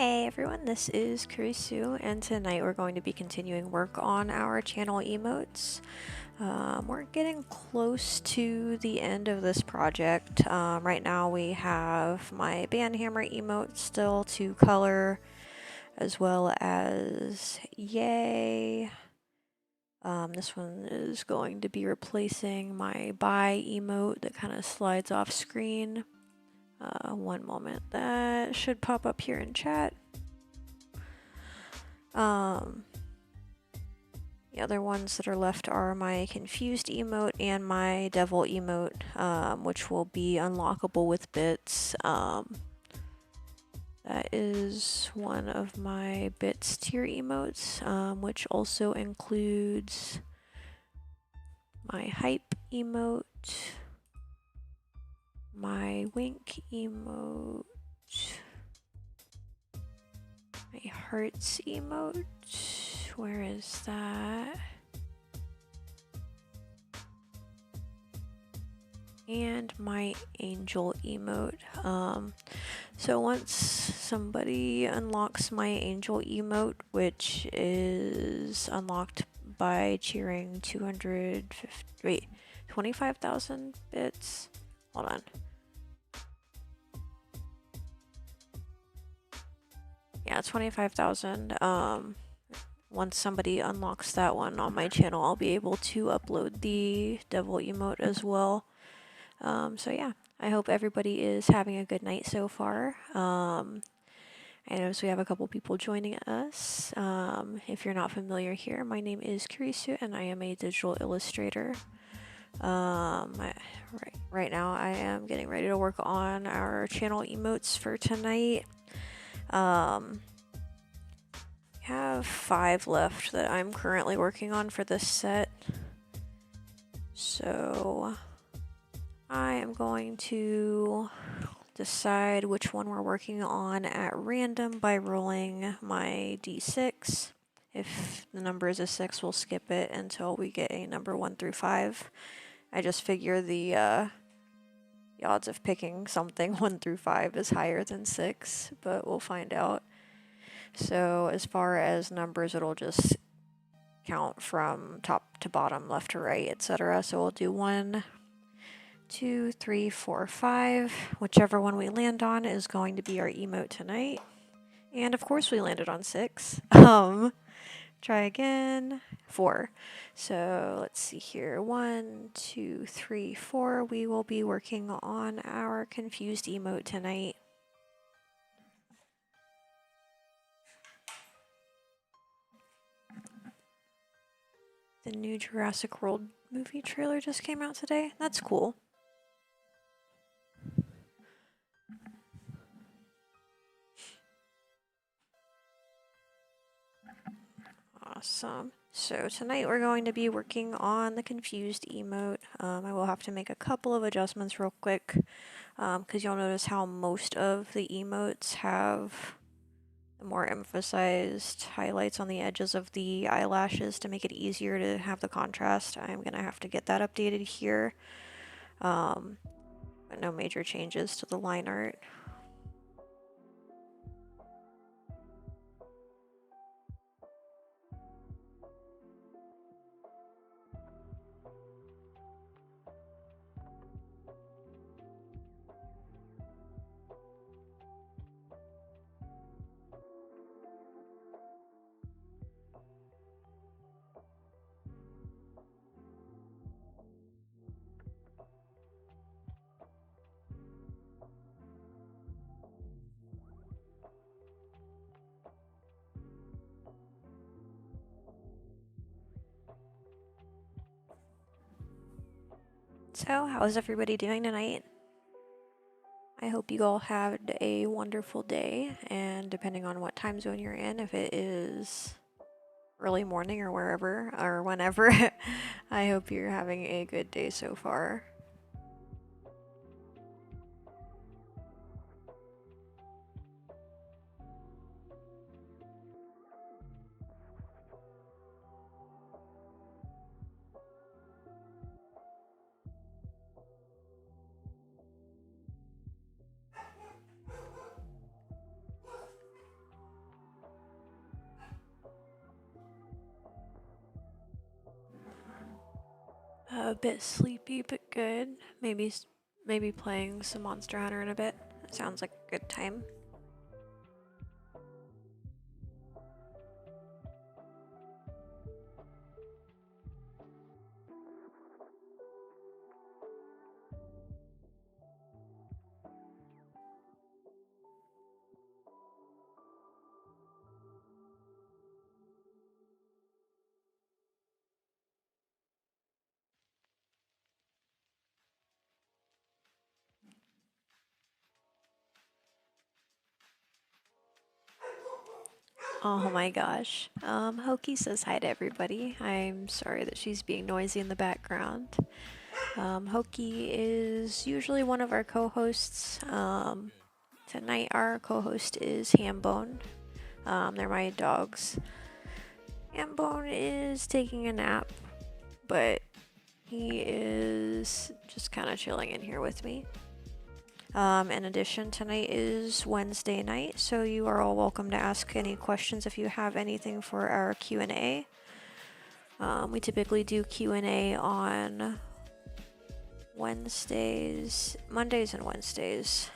Hey everyone, this is Kurisu, and tonight we're going to be continuing work on our channel emotes. We're getting close to the end of this project. Right now we have my band hammer emote still to color, as well as yay. This one is going to be replacing my bye emote that kind of slides off screen. One moment, that should pop up here in chat. The other ones that are left are my confused emote and my devil emote, which will be unlockable with bits. That is one of my bits tier emotes, which also includes my hype emote, my wink emote, my hearts emote. Where is that? And my angel emote. So once somebody unlocks my angel emote, which is unlocked by cheering 25,000 bits. Hold on. Yeah, 25,000. Once somebody unlocks that one on my channel, I'll be able to upload the devil emote as well. So yeah, I hope everybody is having a good night so far. I notice we have a couple people joining us. If you're not familiar here, my name is Kurisu and I am a digital illustrator. Right now I am getting ready to work on our channel emotes for tonight. I have 5 left that I'm currently working on for this set. So I am going to decide which one we're working on at random by rolling my d6. If the number is a 6, we'll skip it until we get a number 1 through 5. I just figure the odds of picking something 1 through 5 is higher than 6, but we'll find out. So as far as numbers, it'll just count from top to bottom, left to right, etc. So we'll do 1, 2, 3, 4, 5. Whichever one we land on is going to be our emote tonight. And of course we landed on 6. Try again. 4. So let's see here. 1, 2, 3, 4. We will be working on our confused emote tonight. The new Jurassic World movie trailer just came out today. That's cool. Awesome. So tonight we're going to be working on the confused emote. I will have to make a couple of adjustments real quick because you'll notice how most of the emotes have the more emphasized highlights on the edges of the eyelashes to make it easier to have the contrast. I'm going to have to get that updated here. But no major changes to the line art. So, how is everybody doing tonight? I hope you all had a wonderful day, and depending on what time zone you're in, if it is early morning or wherever or whenever, I hope you're having a good day so far. A bit sleepy, but good. Maybe playing some Monster Hunter in a bit. That sounds like a good time. Oh my gosh. Hoki says hi to everybody. I'm sorry that she's being noisy in the background. Hoki is usually one of our co-hosts. Tonight our co-host is Hambone. They're my dogs. Hambone is taking a nap, but he is just kind of chilling in here with me. In addition, tonight is Wednesday night, so you are all welcome to ask any questions if you have anything for our Q&A. We typically do Q&A on Mondays and Wednesdays.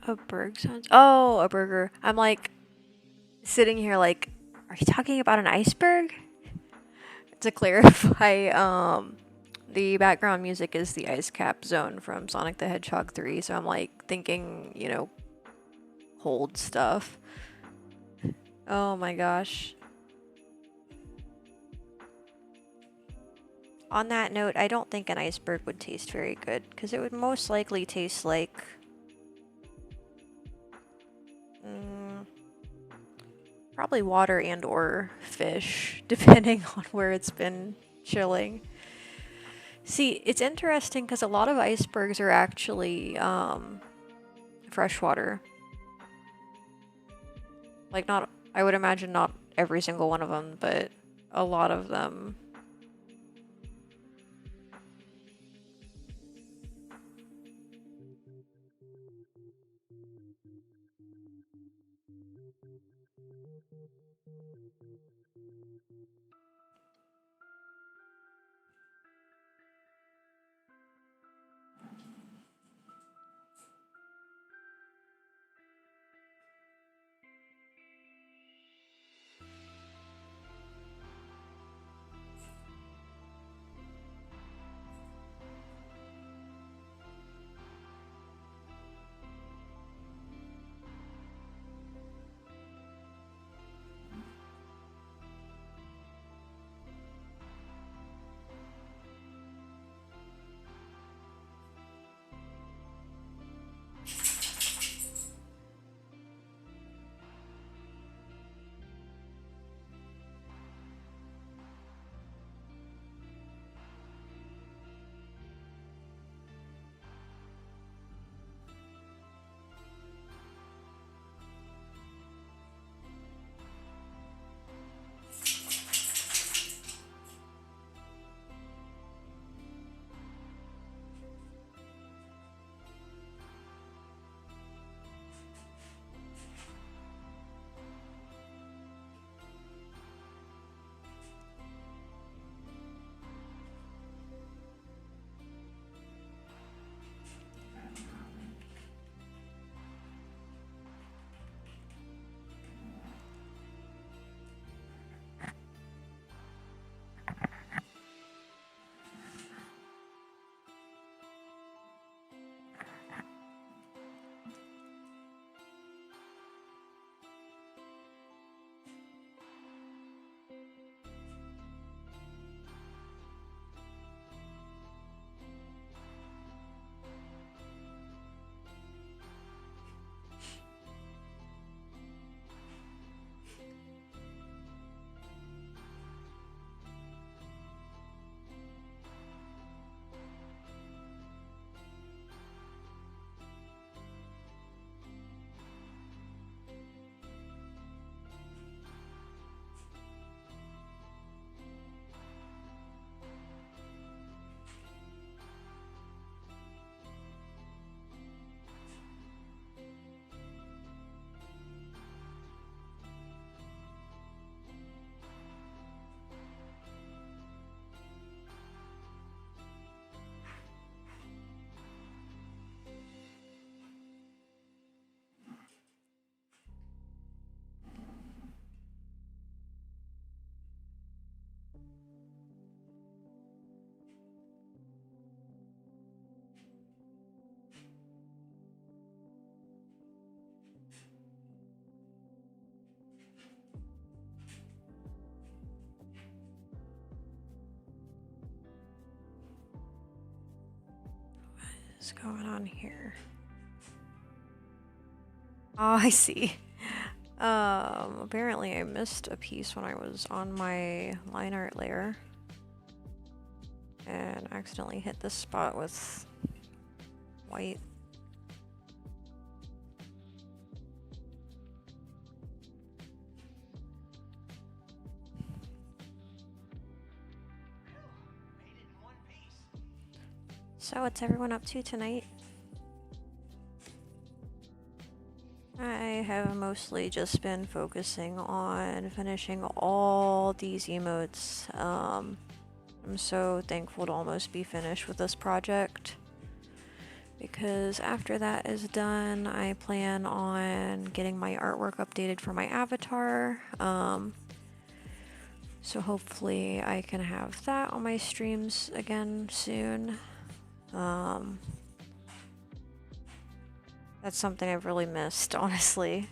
A berg sounds. Oh, a burger. I'm like sitting here like, are you talking about an iceberg? To clarify, the background music is the ice cap zone from Sonic the Hedgehog 3, so I'm like thinking, you know, cold stuff. Oh my gosh. On that note, I don't think an iceberg would taste very good, because it would most likely taste like probably water and or fish, depending on where it's been chilling. See, it's interesting because a lot of icebergs are actually freshwater. Like, not, I would imagine not every single one of them, but a lot of them. What's going on here? Oh, I see. Apparently I missed a piece when I was on my line art layer and accidentally hit this spot with white. So what's everyone up to tonight? I have mostly just been focusing on finishing all these emotes. I'm so thankful to almost be finished with this project because after that is done, I plan on getting my artwork updated for my avatar. So hopefully I can have that on my streams again soon. That's something I've really missed, honestly.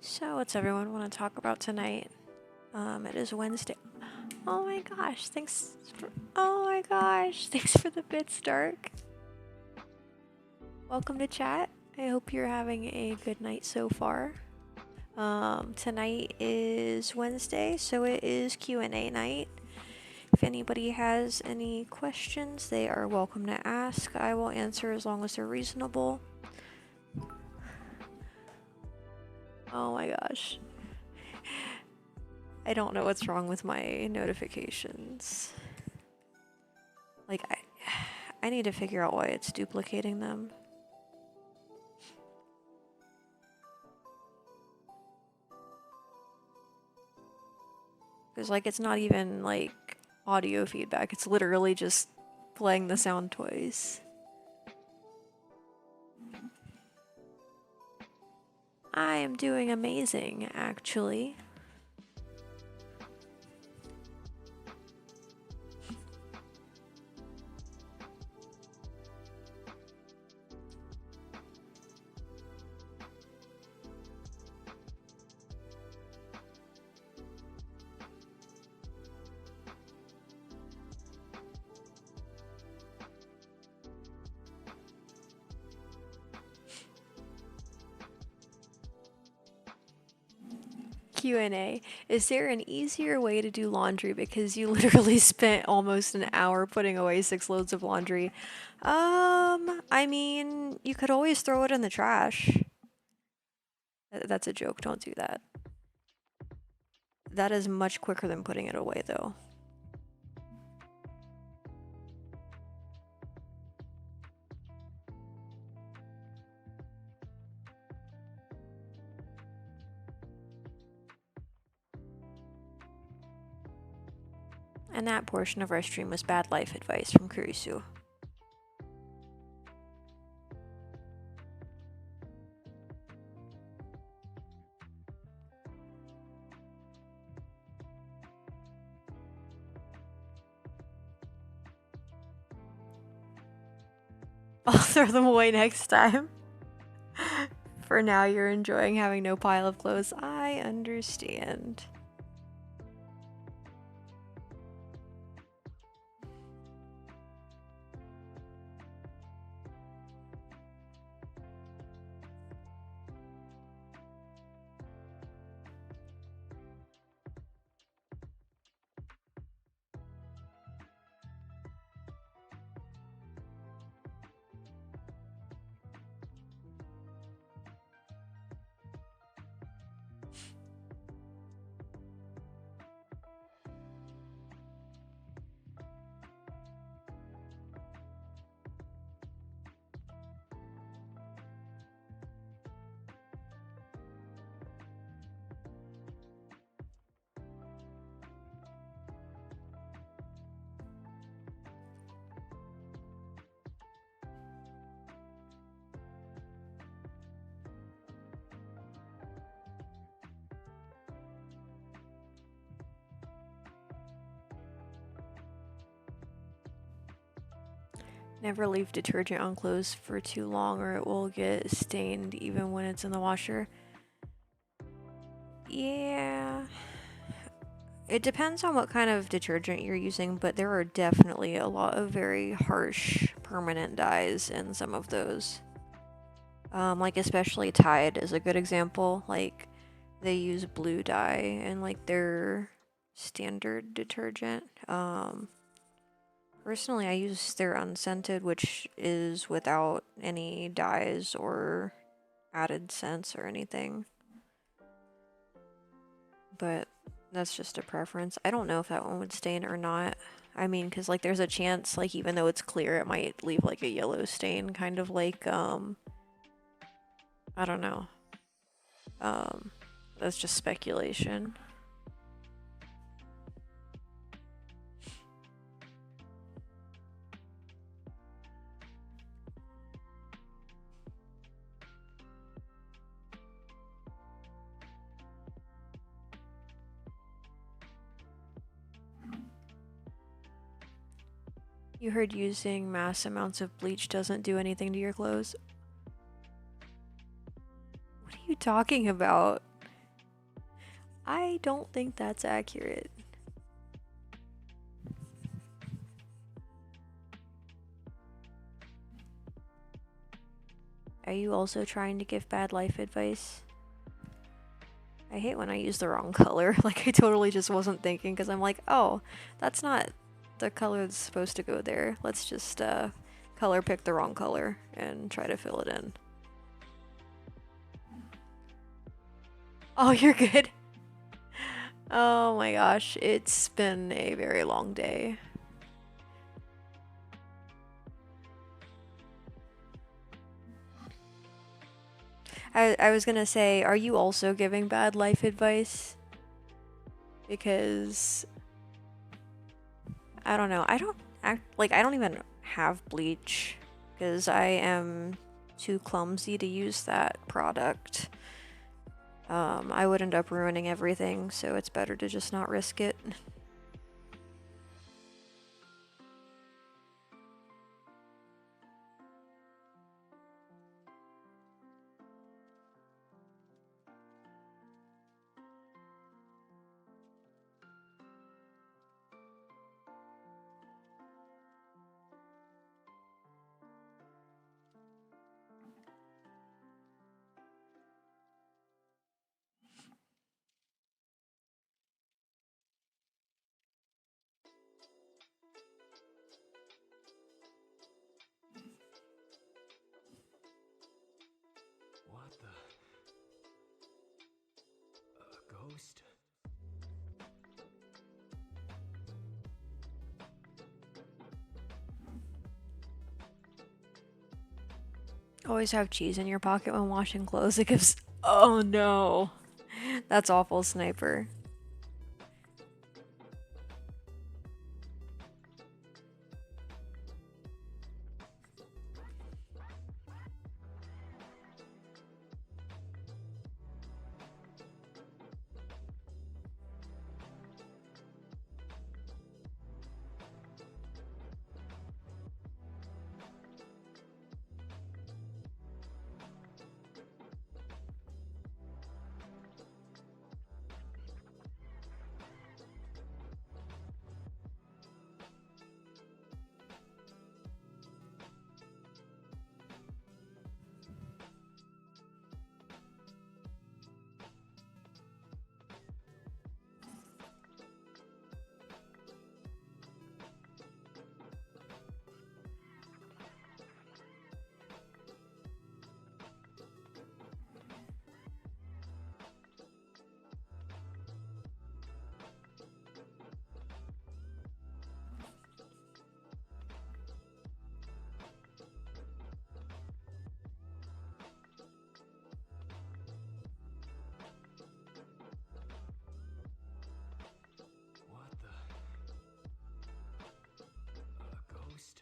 So, what's everyone want to talk about tonight? It is Wednesday. Oh my gosh, thanks for the bits, Dark. Welcome to chat. I hope you're having a good night so far. Tonight is Wednesday, so it is Q&A night. If anybody has any questions, they are welcome to ask. I will answer as long as they're reasonable. Oh my gosh. I don't know what's wrong with my notifications. Like, I need to figure out why it's duplicating them. Because, like, it's not even, like, audio feedback. It's literally just playing the sound twice. I am doing amazing, actually. Q&A. Is there an easier way to do laundry? Because you literally spent almost an hour putting away 6 loads of laundry. I mean, you could always throw it in the trash. That's a joke. Don't do that. That is much quicker than putting it away, though. And that portion of our stream was bad life advice from Kurisu. I'll throw them away next time. For now, you're enjoying having no pile of clothes. I understand. Never leave detergent on clothes for too long or it will get stained even when it's in the washer. Yeah. It depends on what kind of detergent you're using, but there are definitely a lot of very harsh permanent dyes in some of those. Like especially Tide is a good example. Like they use blue dye in like their standard detergent. Personally, I use their unscented, which is without any dyes or added scents or anything. But that's just a preference. I don't know if that one would stain or not. I mean, because like there's a chance, like even though it's clear, it might leave like a yellow stain, kind of like I don't know. That's just speculation. You heard using mass amounts of bleach doesn't do anything to your clothes. What are you talking about? I don't think that's accurate. Are you also trying to give bad life advice? I hate when I use the wrong color. Like, I totally just wasn't thinking because I'm like, oh, that's not the color that's supposed to go there. Let's just color pick the wrong color and try to fill it in. Oh, you're good. Oh my gosh, it's been a very long day. I was gonna say, are you also giving bad life advice? Because I don't know. I don't even have bleach because I am too clumsy to use that product. I would end up ruining everything, so it's better to just not risk it. What the? A ghost? Always have cheese in your pocket when washing clothes. It gives. Oh no. That's awful, Sniper. What the? A ghost?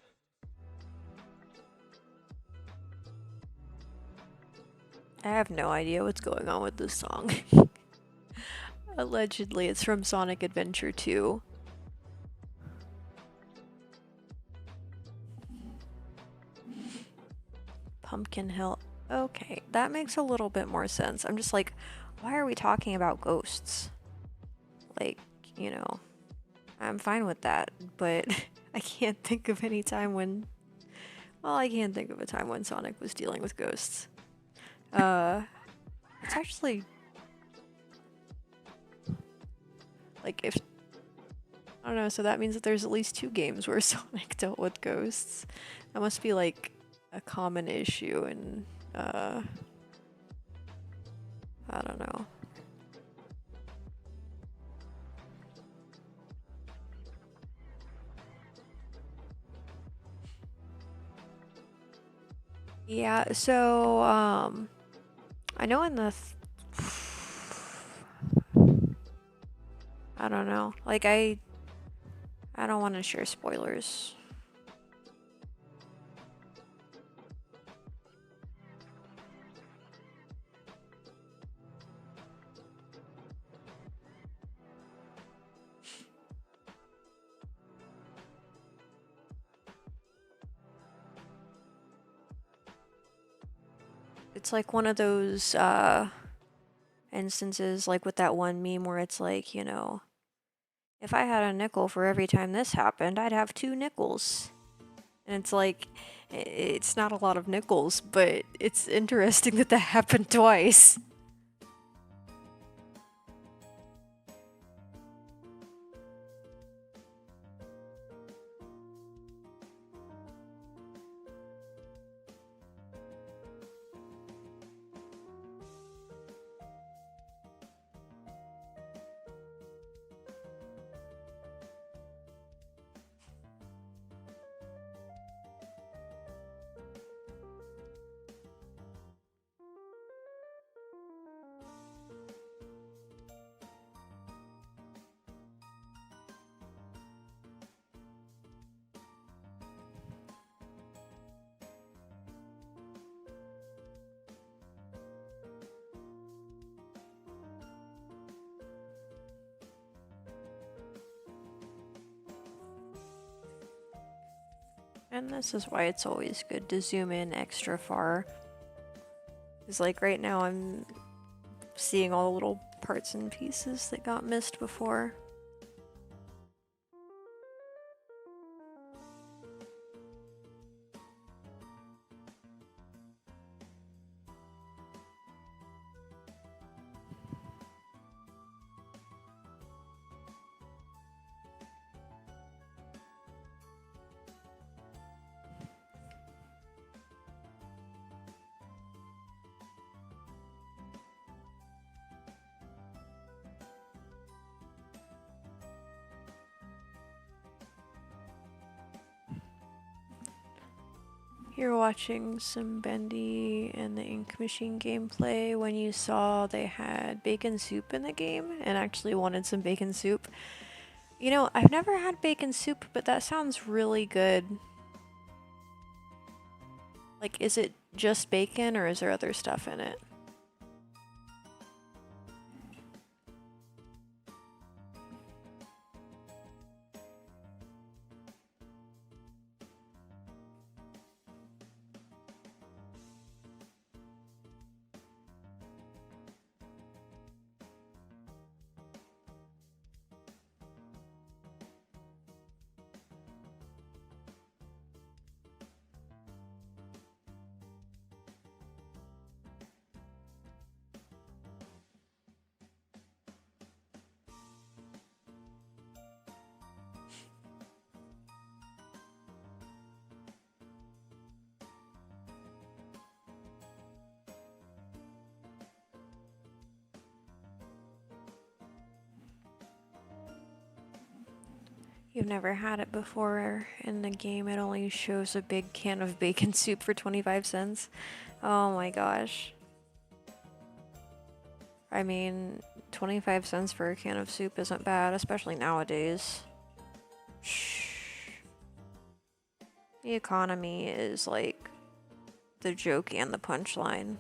I have no idea what's going on with this song. Allegedly, it's from Sonic Adventure 2. Pumpkin Hill. Okay, that makes a little bit more sense. I'm just like, why are we talking about ghosts? Like, you know, I'm fine with that, but I can't think of any time when. Well, I can't think of a time when Sonic was dealing with ghosts. It's actually. Like, if. I don't know, so that means that there's at least 2 games where Sonic dealt with ghosts. That must be, like, a common issue in, I don't know. Yeah, so, I know in the... I don't know. Like, I don't want to share spoilers. It's like one of those, instances, like with that one meme where it's like, if I had a nickel for every time this happened, I'd have 2 nickels. And it's like, it's not a lot of nickels, but it's interesting that that happened twice. And this is why it's always good to zoom in extra far. Because, like, right now I'm seeing all the little parts and pieces that got missed before. You're watching some Bendy and the Ink Machine gameplay when you saw they had bacon soup in the game and actually wanted some bacon soup. I've never had bacon soup, but that sounds really good. Like, is it just bacon or is there other stuff in it? You've never had it before in the game. It only shows a big can of bacon soup for 25 cents. Oh my gosh. I mean, 25 cents for a can of soup isn't bad, especially nowadays. Shh. The economy is like the joke and the punchline.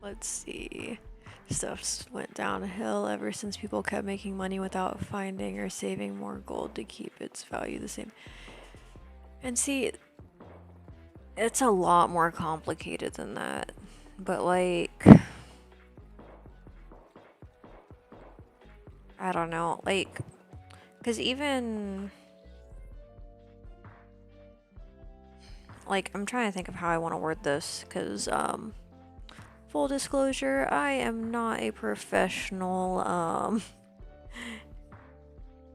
Let's see. Stuff went downhill ever since people kept making money without finding or saving more gold to keep its value the same. And see, it's a lot more complicated than that. But like, I don't know, like, because even, like, I'm trying to think of how I want to word this, because, full disclosure, I am not a professional,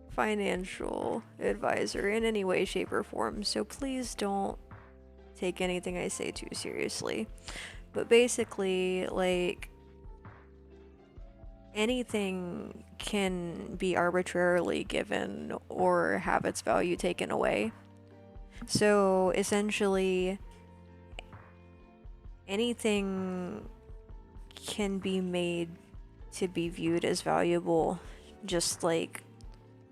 financial advisor in any way, shape, or form, so please don't take anything I say too seriously. But basically, like, anything can be arbitrarily given or have its value taken away. So essentially, anything can be made to be viewed as valuable just like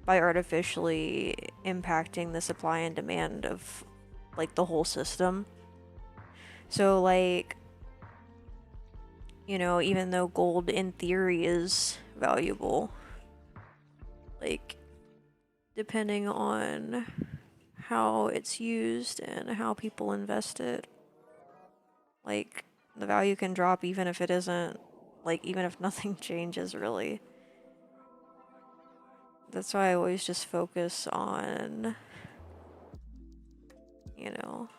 by artificially impacting the supply and demand of like the whole system. So like, you know, even though gold in theory is valuable, like depending on how it's used and how people invest it, like the value can drop even if it isn't, like even if nothing changes really. That's why I always just focus on, you know,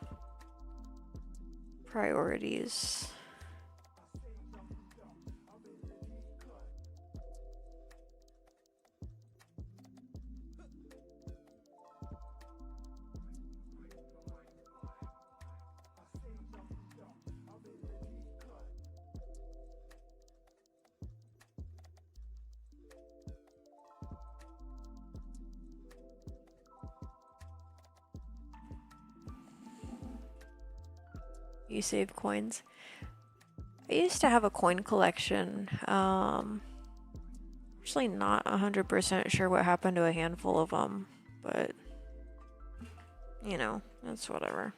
priorities. You save coins. I used to have a coin collection. Actually not 100% sure what happened to a handful of them, but you know, that's whatever.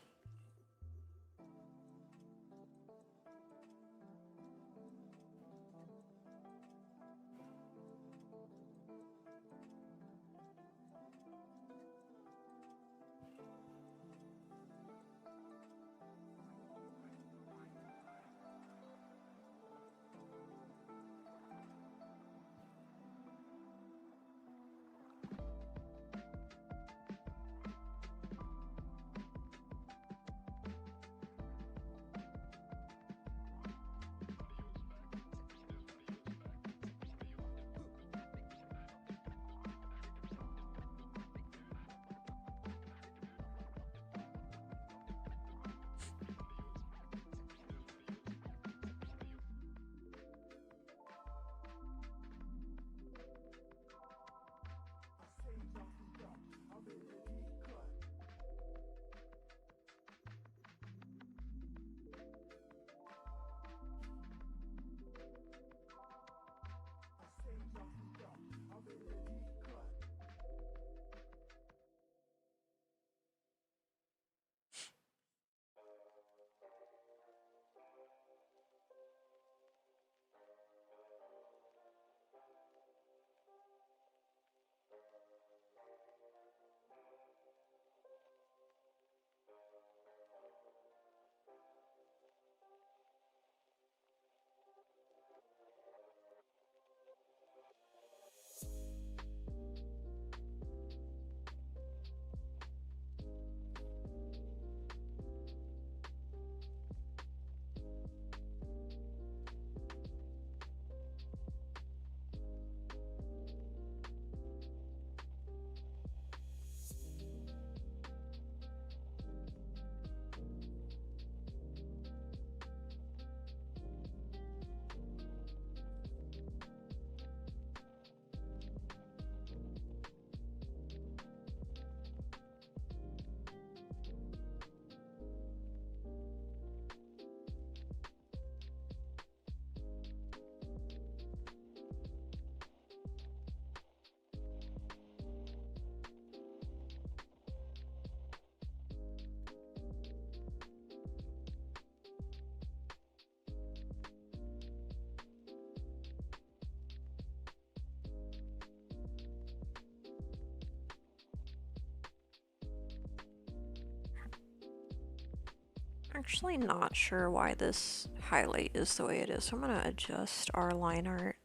Actually not sure why this highlight is the way it is, so I'm gonna adjust our line art.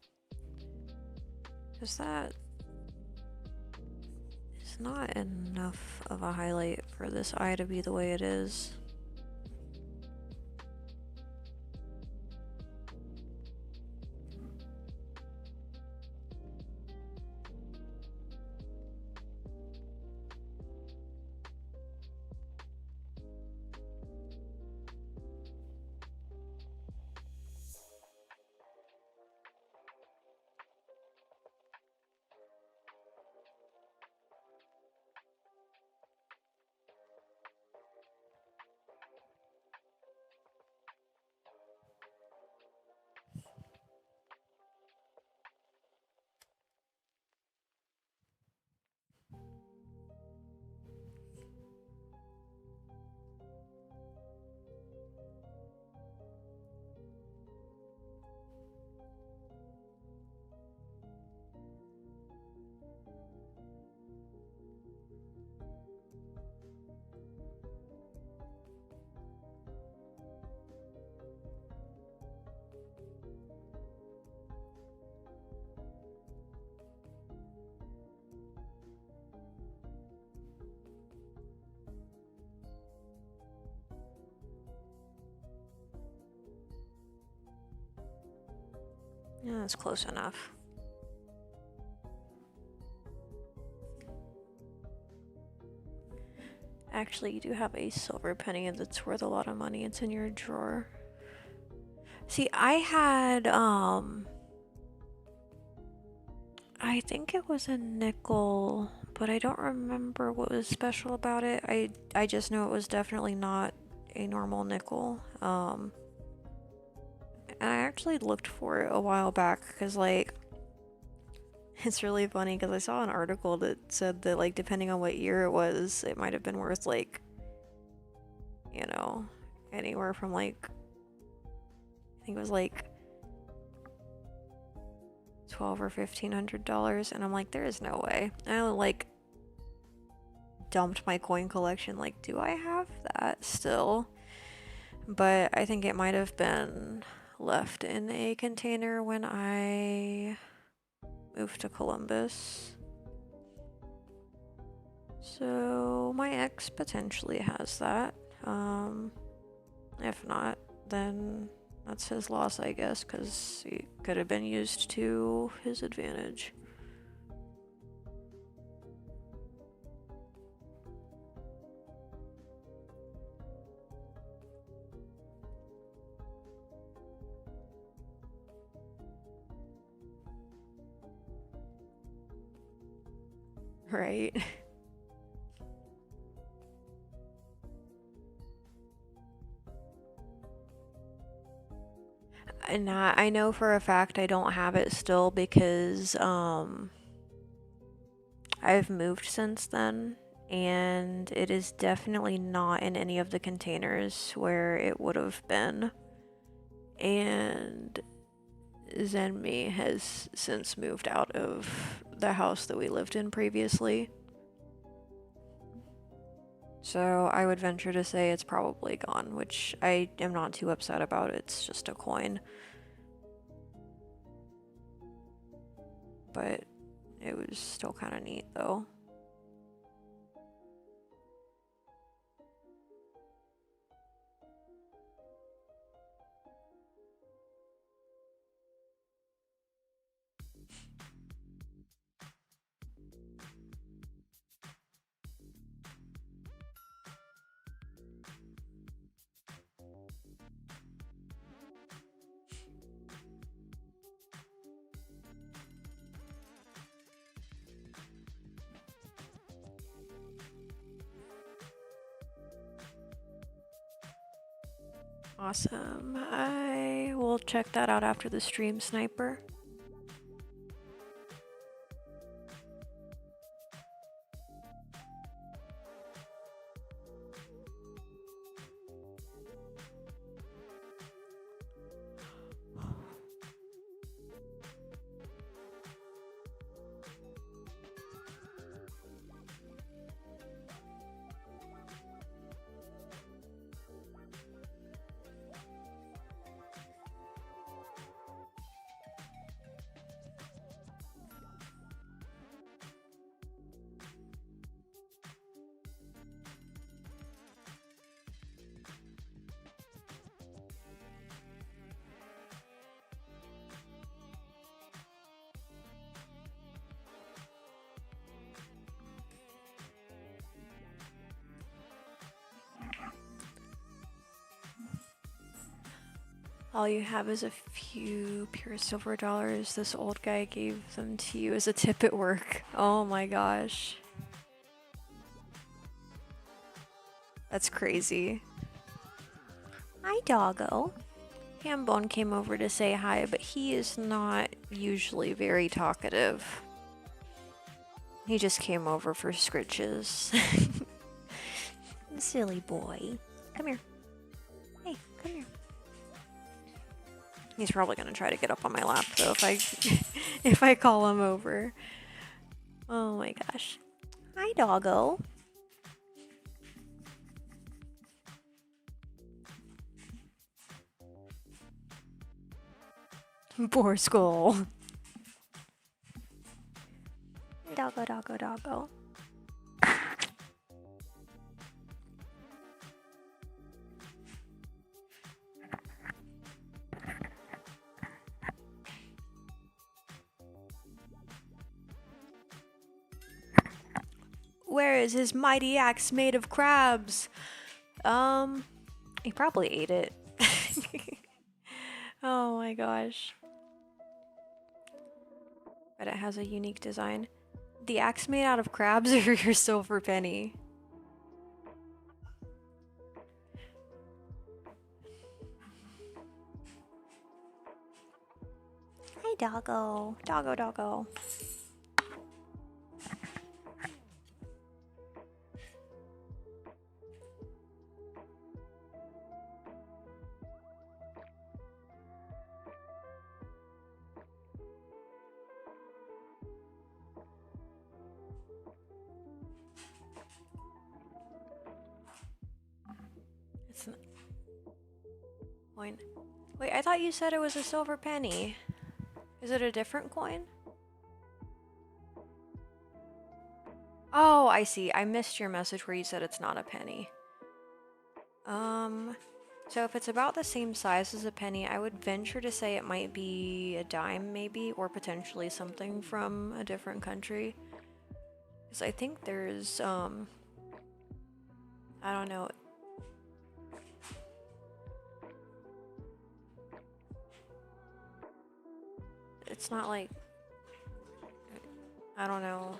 Because that is not enough of a highlight for this eye to be the way it is. Yeah, that's close enough. Actually, you do have a silver penny that's worth a lot of money. It's in your drawer. See, I had, I think it was a nickel, but I don't remember what was special about it. I just know it was definitely not a normal nickel. And I actually looked for it a while back because, like, it's really funny because I saw an article that said that, like, depending on what year it was, it might have been worth, like, you know, anywhere from, like, I think it was like $1,200 or $1,500, and I'm like, there is no way. And I like dumped my coin collection. Like, do I have that still? But I think it might have been left in a container when I moved to Columbus. So my ex potentially has that. If not, then that's his loss, I guess, because it could have been used to his advantage. Right. And I know for a fact I don't have it still because I've moved since then, and it is definitely not in any of the containers where it would have been. And Zenmi has since moved out of the house that we lived in previously. So I would venture to say it's probably gone, which I am not too upset about. It's just a coin. But it was still kind of neat though. Awesome. I will check that out after the stream, Sniper. All you have is a few pure silver dollars. This old guy gave them to you as a tip at work. Oh my gosh. That's crazy. Hi, doggo. Hambone came over to say hi, but he is not usually very talkative. He just came over for scritches. Silly boy. Come here. Hey, come here. He's probably gonna try to get up on my lap though if I if I call him over. Oh my gosh. Hi, doggo. Poor skull. Doggo, doggo, doggo. Where is his mighty axe made of crabs? He probably ate it. Oh my gosh. But it has a unique design. The axe made out of crabs or your silver penny? Hi, doggo. Doggo, doggo. It's not coin. Wait, I thought you said it was a silver penny. Is it a different coin? Oh, I see. I missed your message where you said it's not a penny. So if it's about the same size as a penny, I would venture to say it might be a dime maybe, or potentially something from a different country. Because I think there's, I don't know. It's not like, I don't know,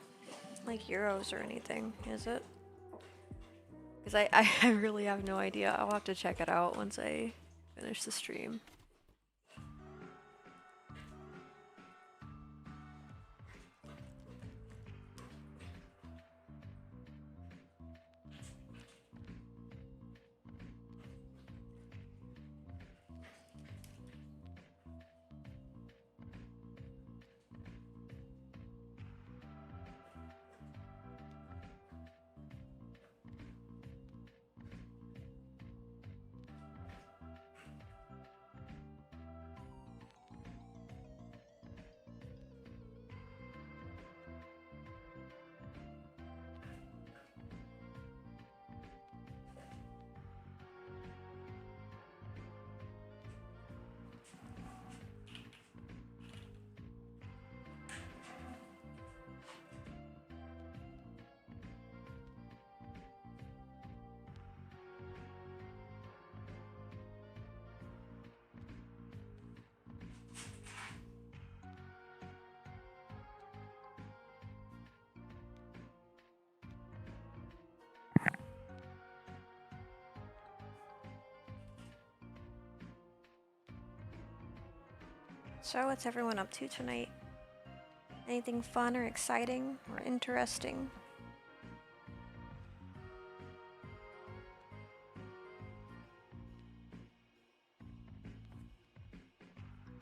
like euros or anything, is it? Because I really have no idea. I'll have to check it out once I finish the stream. So what's everyone up to tonight? Anything fun or exciting or interesting?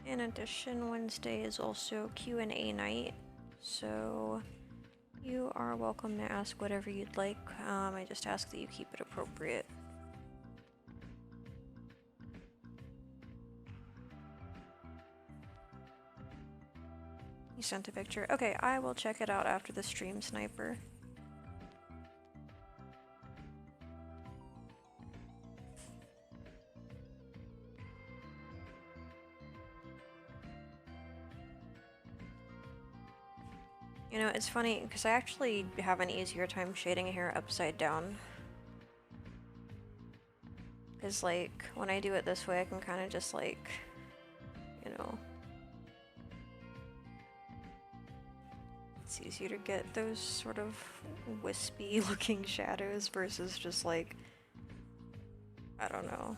In addition, Wednesday is also Q&A night, so you are welcome to ask whatever you'd like. I just ask that you keep it appropriate. You sent a picture. Okay, I will check it out after the stream, Sniper. You know, it's funny because I actually have an easier time shading hair upside down. Because, like, when I do it this way, I can kind of just, like, you know, it's easier to get those sort of wispy looking shadows versus just, like, I don't know.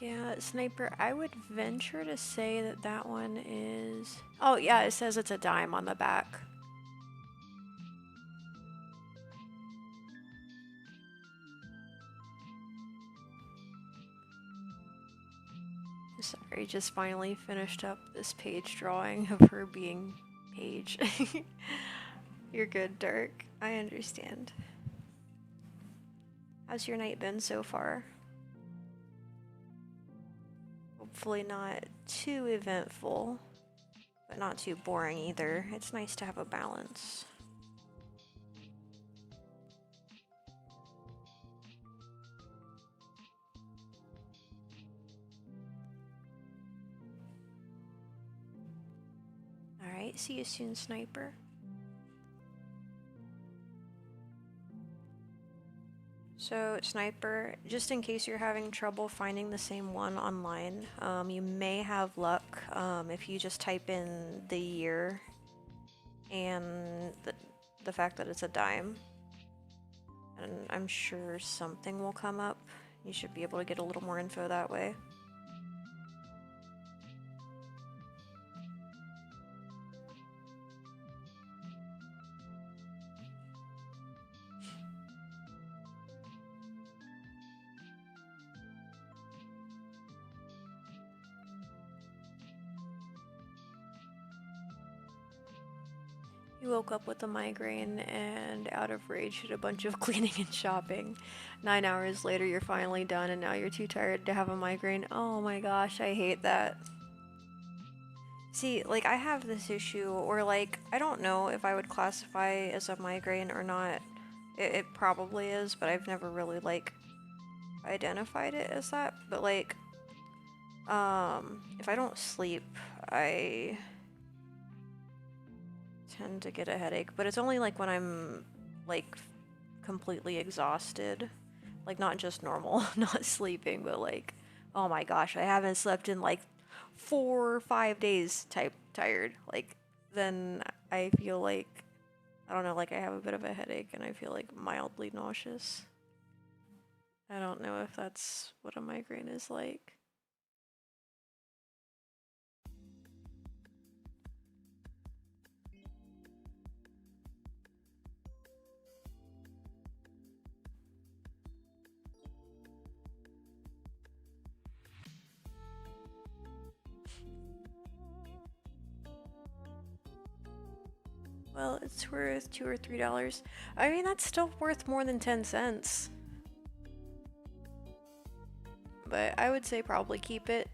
Yeah, Sniper, I would venture to say that that one is... Oh, yeah, it says it's a dime on the back. Sorry, just finally finished up this page drawing of her being Paige. You're good, Dirk. I understand. How's your night been so far? Hopefully not too eventful, but not too boring either. It's nice to have a balance. Alright, see you soon, Sniper. So, Sniper, just in case you're having trouble finding the same one online, you may have luck if you just type in the year and the fact that it's a dime. And I'm sure something will come up. You should be able to get a little more info that way. You woke up with a migraine and out of rage did a bunch of cleaning and shopping. 9 hours later you're finally done and now you're too tired to have a migraine. Oh my gosh, I hate that. See, like I have this issue or like, I don't know if I would classify as a migraine or not. It probably is, but I've never really like identified it as that. But like, if I don't sleep, I tend to get a headache, but it's only like when I'm like completely exhausted, like not just normal, not sleeping, but like, oh my gosh, I haven't slept in like 4 or 5 days type tired. Like then I feel like, I don't know, like I have a bit of a headache and I feel like mildly nauseous. I don't know if that's what a migraine is like. Well, it's worth $2 or $3. I mean, that's still worth more than 10 cents. But I would say probably keep it.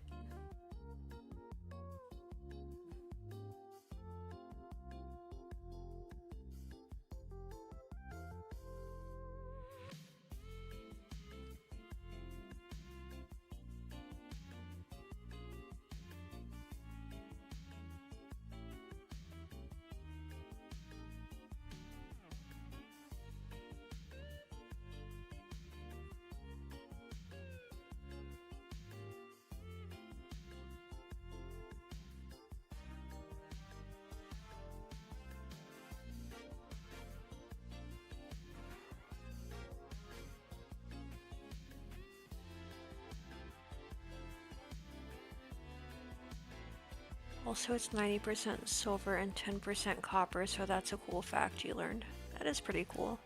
Also, it's 90% silver and 10% copper, so that's a cool fact you learned. That is pretty cool.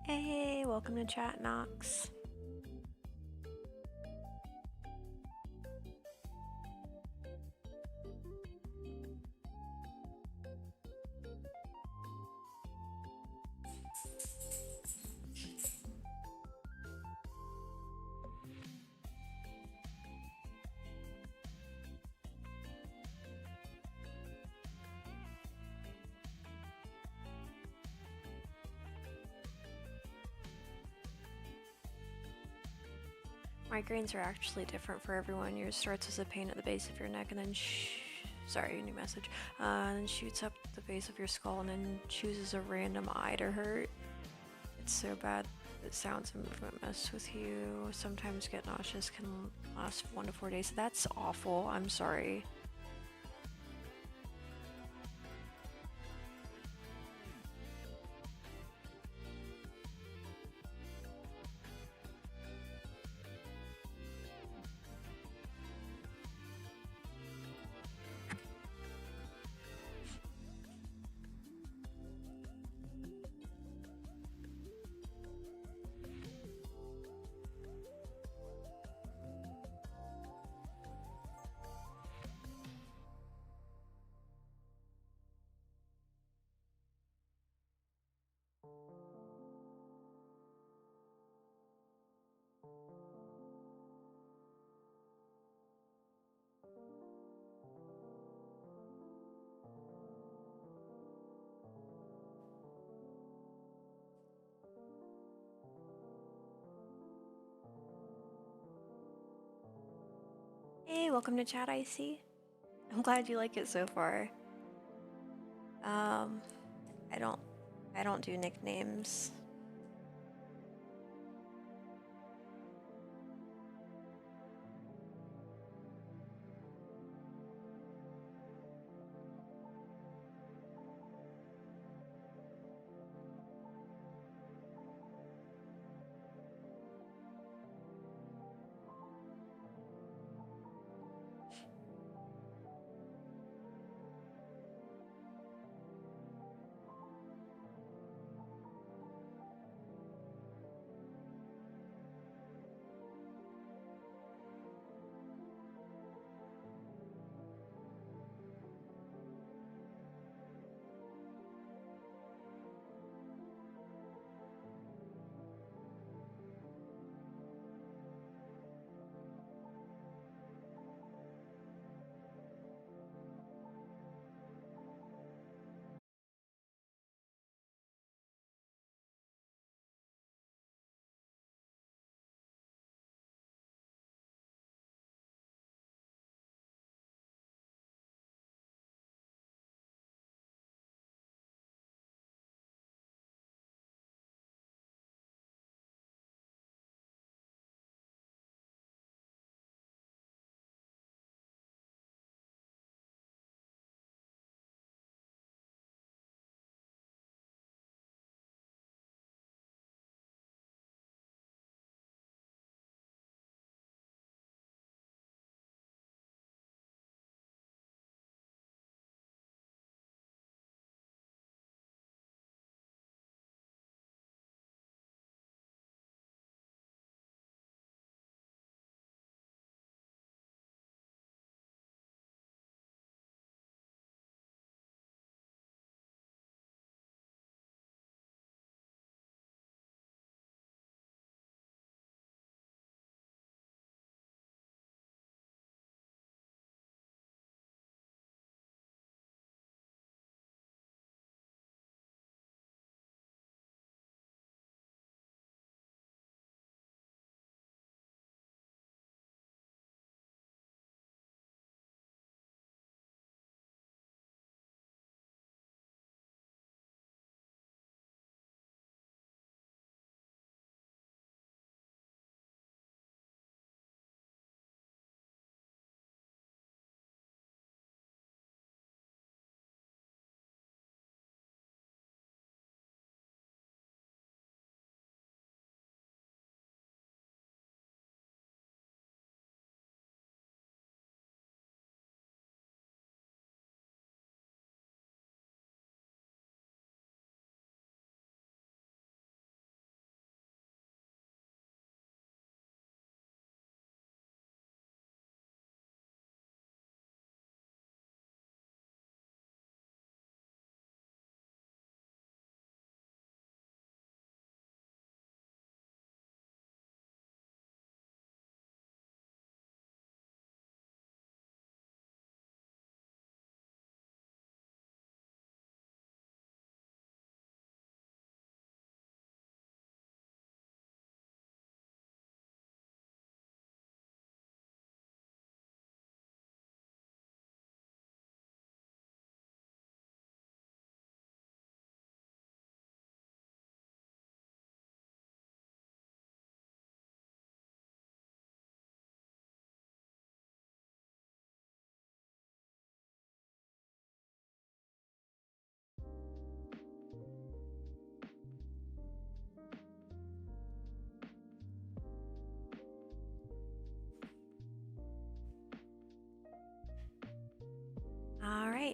Hey, welcome to chat, Nox. Migraines are actually different for everyone. Yours starts as a pain at the base of your neck and then sorry, new message. And then shoots up the base of your skull and then chooses a random eye to hurt. It's so bad that sounds and movement mess with you. Sometimes get nauseous, can last 1 to 4 days. That's awful. I'm sorry. Hey, welcome to chat, Icy. I'm glad you like it so far. I don't do nicknames.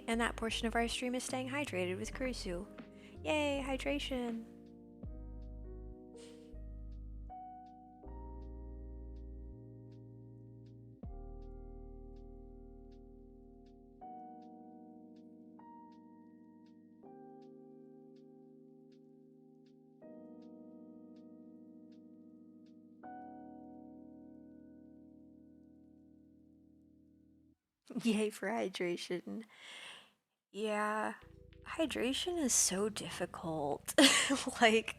And that portion of our stream is staying hydrated with Kurisu. Yay, hydration! Yay for hydration. Yeah, hydration is so difficult. Like,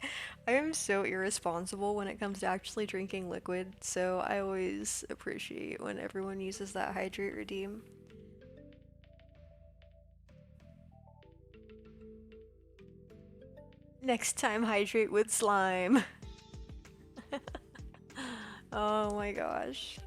I am so irresponsible when it comes to actually drinking liquid, so I always appreciate when everyone uses that hydrate redeem. Next time, hydrate with slime. Oh my gosh.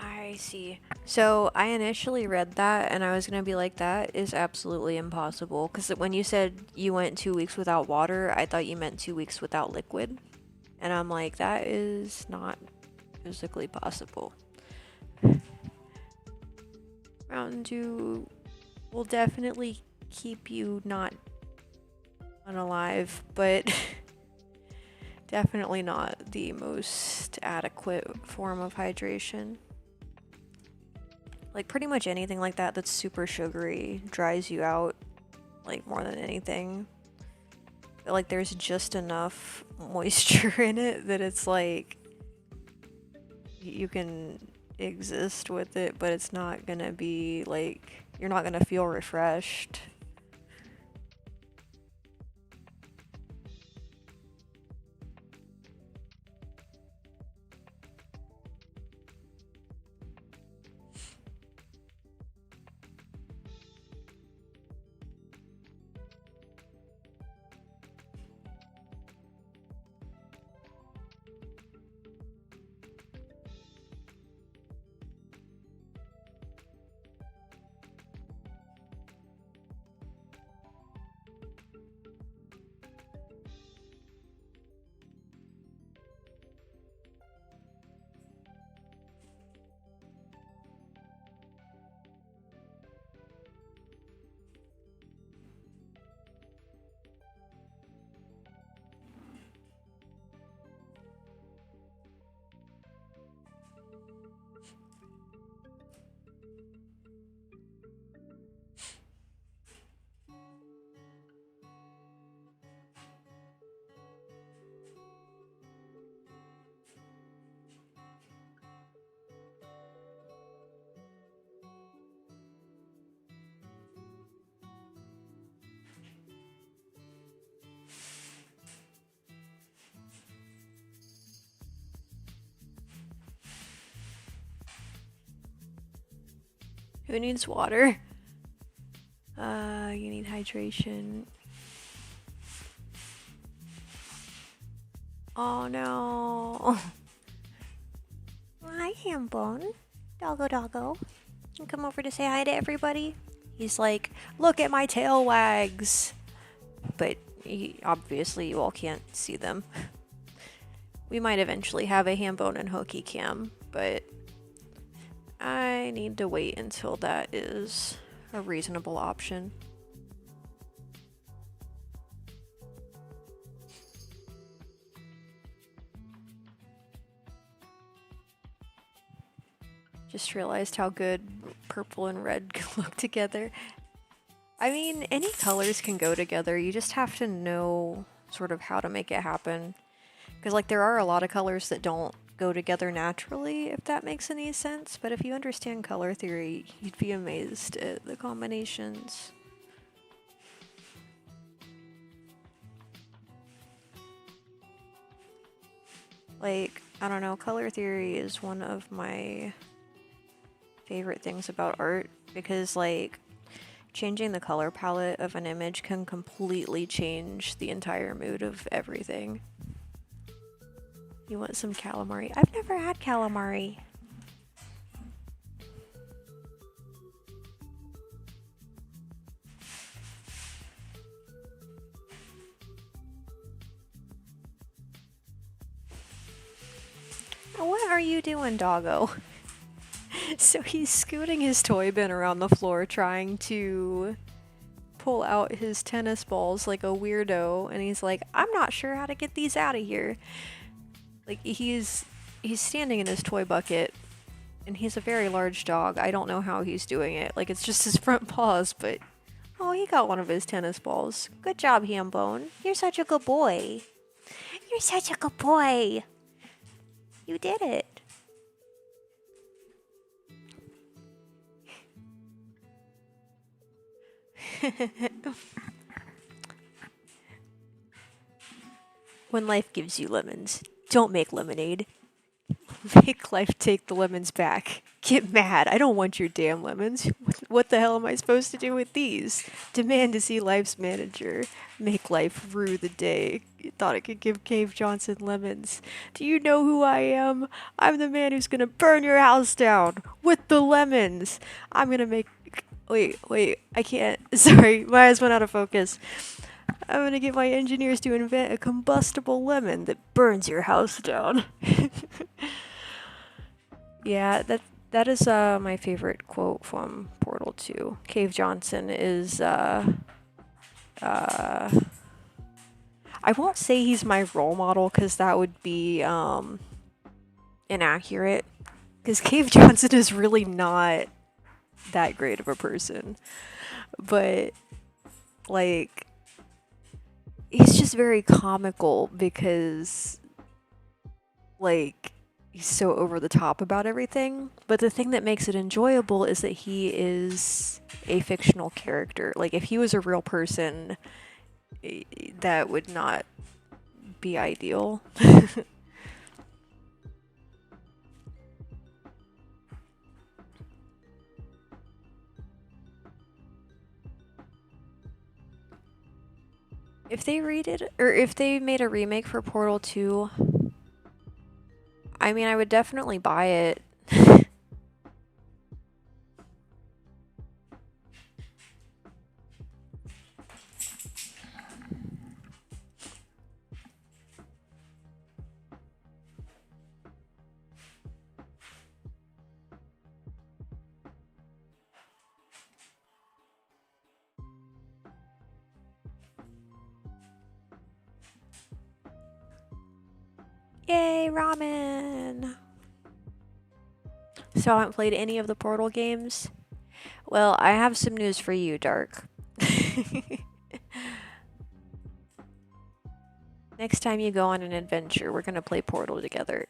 I see. So I initially read that and I was gonna be like, that is absolutely impossible. Because when you said you went 2 weeks without water, I thought you meant 2 weeks without liquid. And I'm like, that is not physically possible. Mountain Dew will definitely keep you not unalive, but definitely not the most adequate form of hydration. Like, pretty much anything like that that's super sugary dries you out, like, more than anything. But, like, there's just enough moisture in it that it's like you can exist with it, but it's not gonna be like, you're not gonna feel refreshed. Who needs water? You need hydration. Oh no. Hi, Hambone. Doggo doggo. You come over to say hi to everybody? He's like, look at my tail wags. But obviously you all can't see them. We might eventually have a Hambone and Hooky cam, but I need to wait until that is a reasonable option. Just realized how good purple and red look together. I mean, any colors can go together. You just have to know sort of how to make it happen. Because, like, there are a lot of colors that don't go together naturally, if that makes any sense. But if you understand color theory, you'd be amazed at the combinations. Like, I don't know, color theory is one of my favorite things about art because, like, changing the color palette of an image can completely change the entire mood of everything. You want some calamari? I've never had calamari. What are you doing, doggo? So he's scooting his toy bin around the floor trying to pull out his tennis balls like a weirdo, and he's like, I'm not sure how to get these out of here. Like, he's standing in his toy bucket, and he's a very large dog. I don't know how he's doing it. Like, it's just his front paws, but oh, he got one of his tennis balls. Good job, Hambone. You're such a good boy. You're such a good boy. You did it. When life gives you lemons, don't make lemonade. Make life take the lemons back. Get mad. I don't want your damn lemons. What the hell am I supposed to do with these? Demand to see life's manager. Make life rue the day. You thought it could give Cave Johnson lemons. Do you know who I am? I'm the man who's gonna burn your house down with the lemons. I'm gonna make... Wait, I can't. Sorry, my eyes went out of focus. I'm gonna get my engineers to invent a combustible lemon that burns your house down. Yeah, that is my favorite quote from Portal 2. Cave Johnson is I won't say he's my role model because that would be inaccurate. Because Cave Johnson is really not that great of a person. But like he's just very comical because like he's so over the top about everything. But the thing that makes it enjoyable is that he is a fictional character. Like if he was a real person, that would not be ideal. If they redid, or if they made a remake for Portal 2, I mean, I would definitely buy it. Yay, ramen! So I haven't played any of the Portal games? Well, I have some news for you, Dark. Next time you go on an adventure, we're gonna play Portal together.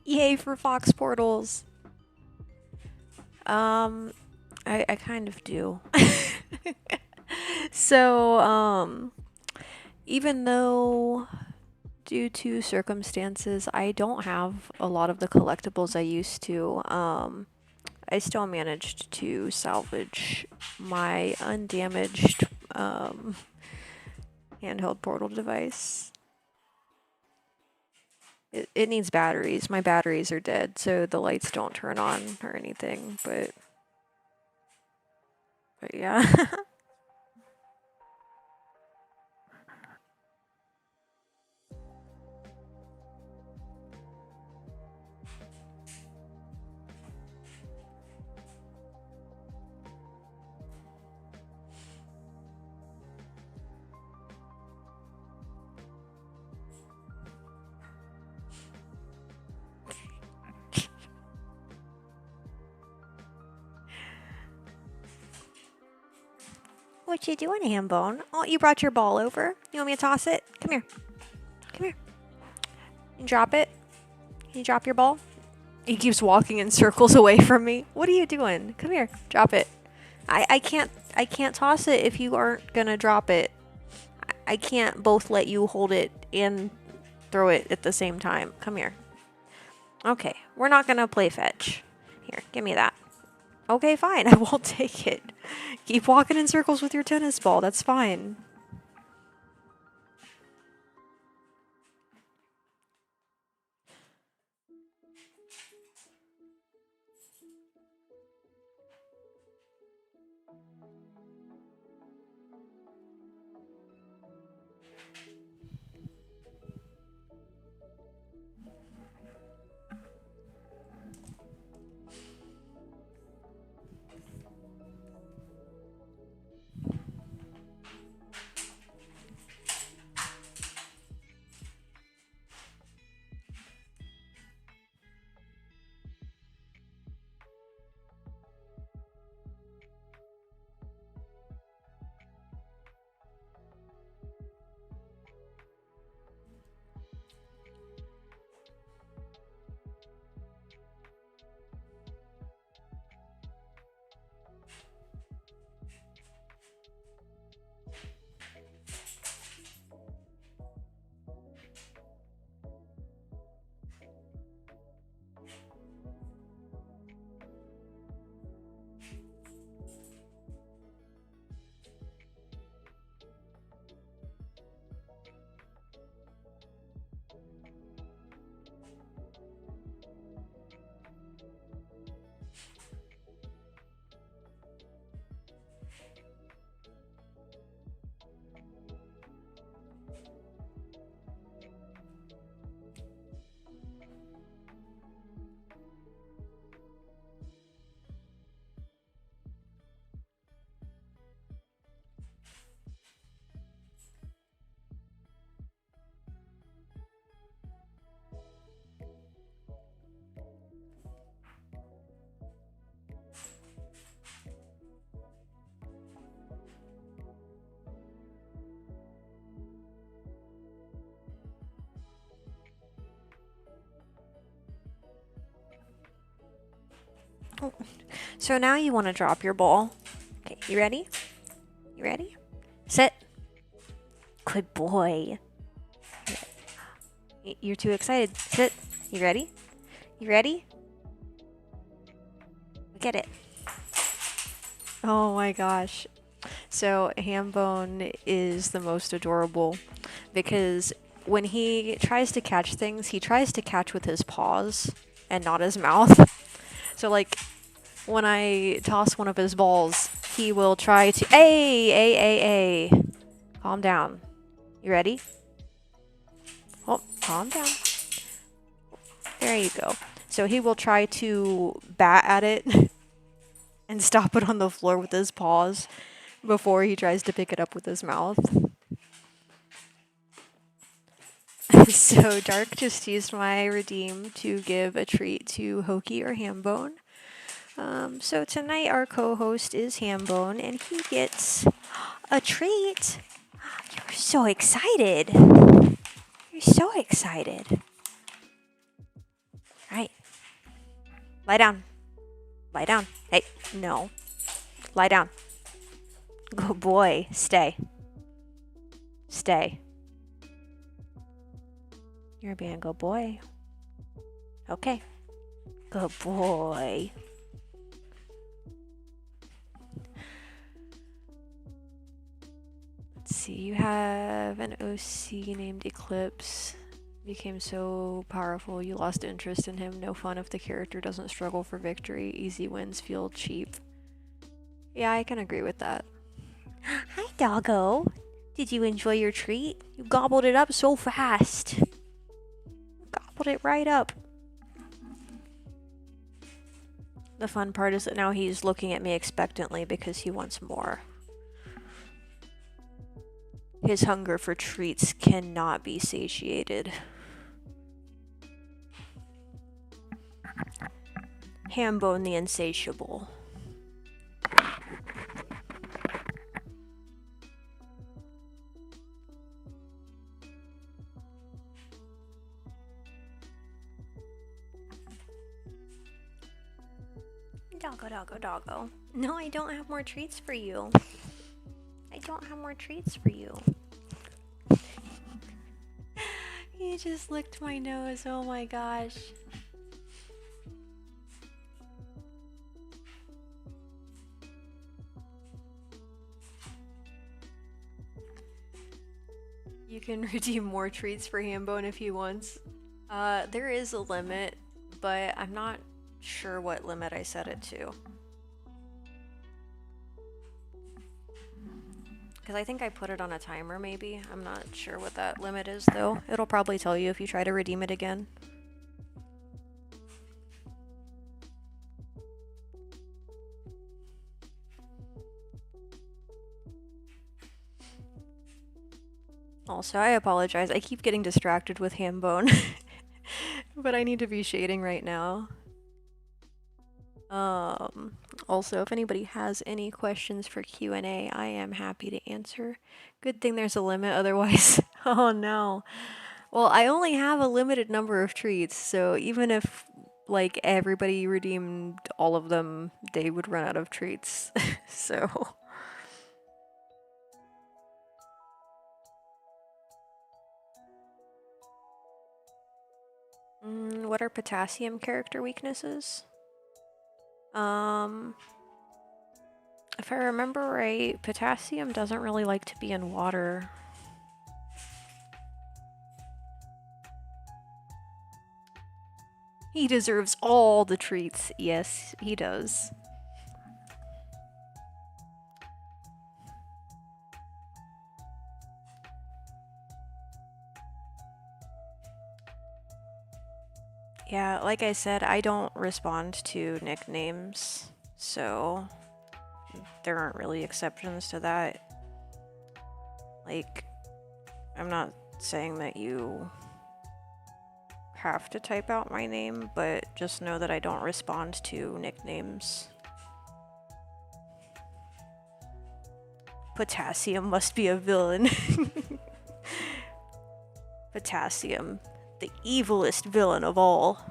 Yay for Fox Portals! I kind of do. So, even though due to circumstances I don't have a lot of the collectibles I used to, I still managed to salvage my undamaged, handheld Portal device. It needs batteries. My batteries are dead, so the lights don't turn on or anything, but yeah. What you doing, Hambone? Oh, you brought your ball over? You want me to toss it? Come here. Come here. You drop it? Can you drop your ball? He keeps walking in circles away from me. What are you doing? Come here. Drop it. I can't toss it if you aren't gonna drop it. I can't both let you hold it and throw it at the same time. Come here. Okay, we're not gonna play fetch. Here, give me that. Okay, fine. I won't take it. Keep walking in circles with your tennis ball. That's fine. Oh. So now you want to drop your ball. Okay, you ready? You ready? Sit. Good boy. You're too excited. Sit. You ready? You ready? Get it. Oh my gosh. So Hambone is the most adorable because when he tries to catch things, he tries to catch with his paws and not his mouth. So like when I toss one of his balls, he will try to Hey. Calm down. You ready? Oh, calm down. There you go. So he will try to bat at it and stop it on the floor with his paws before he tries to pick it up with his mouth. So Dark just used my redeem to give a treat to Hoki or Hambone. So tonight our co-host is Hambone and he gets a treat. You're so excited. You're so excited. Right. Lie down. Lie down. Hey, no. Lie down. Good boy. Stay. Stay. You're being a good boy. Okay. Good boy. Let's see. You have an OC named Eclipse. Became so powerful you lost interest in him. No fun if the character doesn't struggle for victory. Easy wins feel cheap. Yeah, I can agree with that. Hi, doggo. Did you enjoy your treat? You gobbled it up so fast. Gobbled it right up. The fun part is that now he's looking at me expectantly because he wants more. His hunger for treats cannot be satiated. Hambone the insatiable. Doggo, doggo, doggo. No, I don't have more treats for you. I don't have more treats for you. He just licked my nose. Oh my gosh. You can redeem more treats for Hambone if he wants. There is a limit, but I'm not sure what limit I set it to. Because I think I put it on a timer, maybe. I'm not sure what that limit is, though. It'll probably tell you if you try to redeem it again. Also, I apologize. I keep getting distracted with Hambone. But I need to be shading right now. Also, if anybody has any questions for Q&A, I am happy to answer. Good thing there's a limit, otherwise... Oh no. Well, I only have a limited number of treats, so even if, like, everybody redeemed all of them, they would run out of treats. So... what are potassium character weaknesses? If I remember right, potassium doesn't really like to be in water. He deserves all the treats. Yes, he does. Yeah, like I said, I don't respond to nicknames, so there aren't really exceptions to that. Like, I'm not saying that you have to type out my name, but just know that I don't respond to nicknames. Potassium must be a villain. Potassium, the evilest villain of all.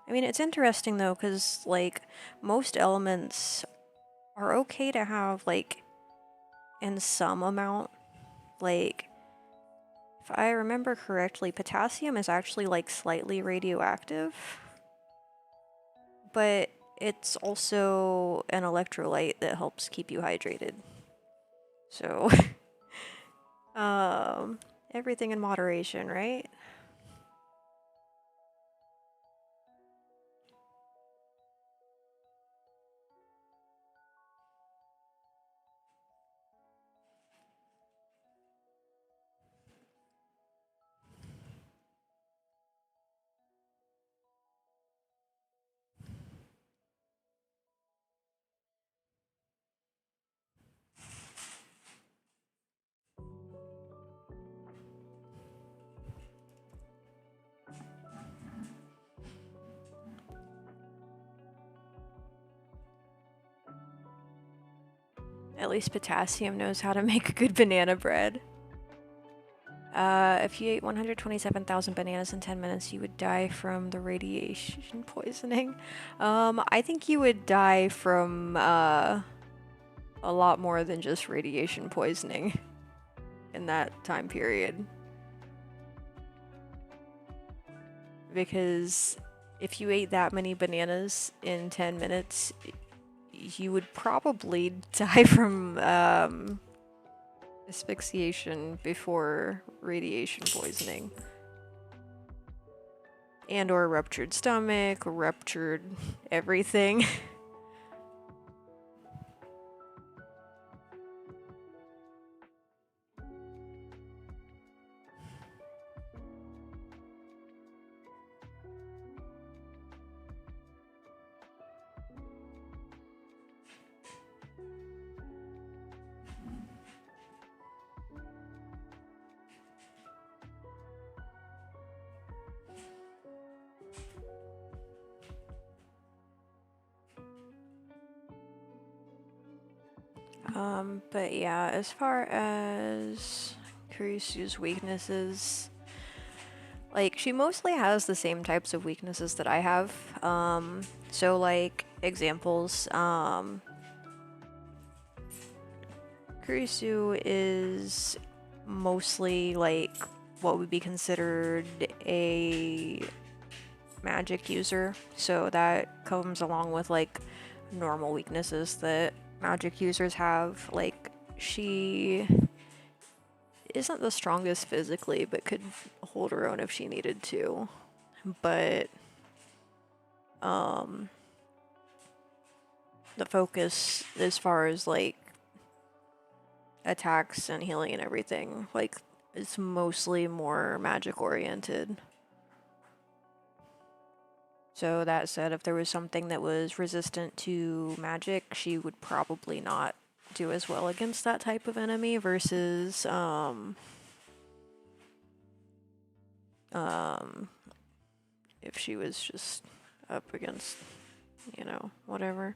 I mean, it's interesting though, because, like, most elements are okay to have, like, in some amount. Like, if I remember correctly, potassium is actually, like, slightly radioactive. But it's also an electrolyte that helps keep you hydrated. So, everything in moderation, right? At least potassium knows how to make good banana bread. If you ate 127,000 bananas in 10 minutes, you would die from the radiation poisoning. I think you would die from, a lot more than just radiation poisoning in that time period. Because if you ate that many bananas in 10 minutes, you would probably die from, asphyxiation before radiation poisoning. And or ruptured stomach, ruptured everything. But yeah, as far as Kurisu's weaknesses, like, she mostly has the same types of weaknesses that I have. So like, examples, Kurisu is mostly like what would be considered a magic user, so that comes along with like normal weaknesses that magic users have. Like, she isn't the strongest physically, but could hold her own if she needed to. But the focus as far as like attacks and healing and everything, like, it's mostly more magic oriented. So that said, if there was something that was resistant to magic, she would probably not do as well against that type of enemy versus if she was just up against, you know, whatever.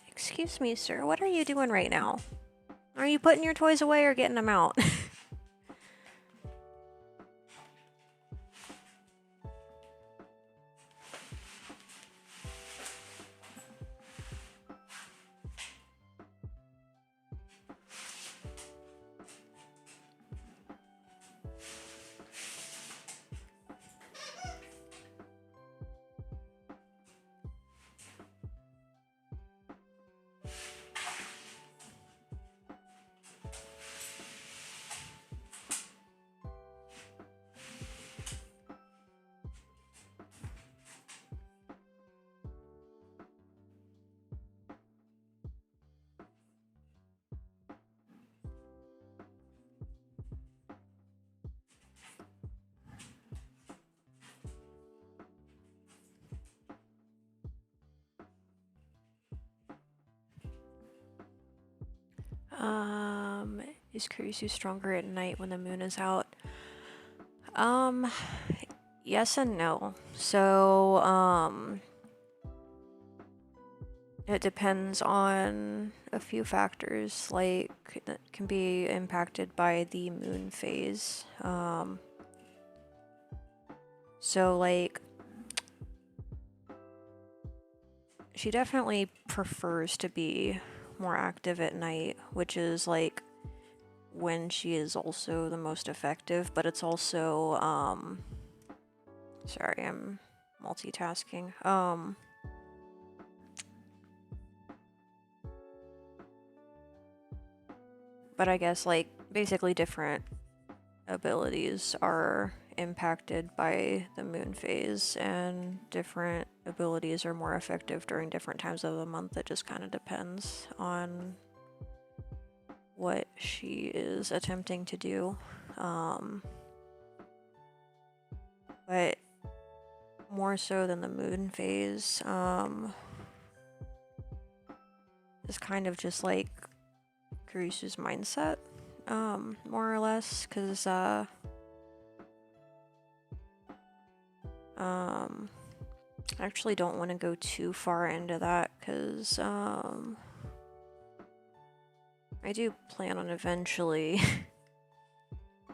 Excuse me, sir, what are you doing right now? Are you putting your toys away or getting them out? Is Kurisu stronger at night when the moon is out? Yes and no. So, it depends on a few factors, like, that can be impacted by the moon phase. So, like, she definitely prefers to be more active at night, which is, like, when she is also the most effective, but it's also, sorry, I'm multitasking. But I guess, like, basically different abilities are impacted by the moon phase, and different abilities are more effective during different times of the month. It just kind of depends on what she is attempting to do. But more so than the moon phase, is kind of just like Kurisu's mindset, more or less, because I actually don't want to go too far into that, because I do plan on eventually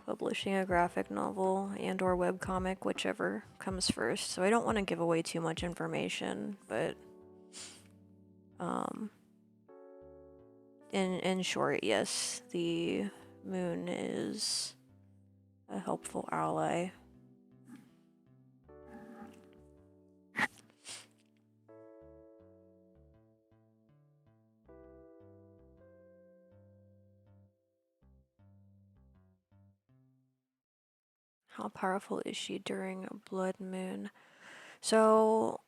publishing a graphic novel and or webcomic, whichever comes first. So I don't want to give away too much information, but in short, yes, the moon is a helpful ally. How powerful is she during a blood moon? So,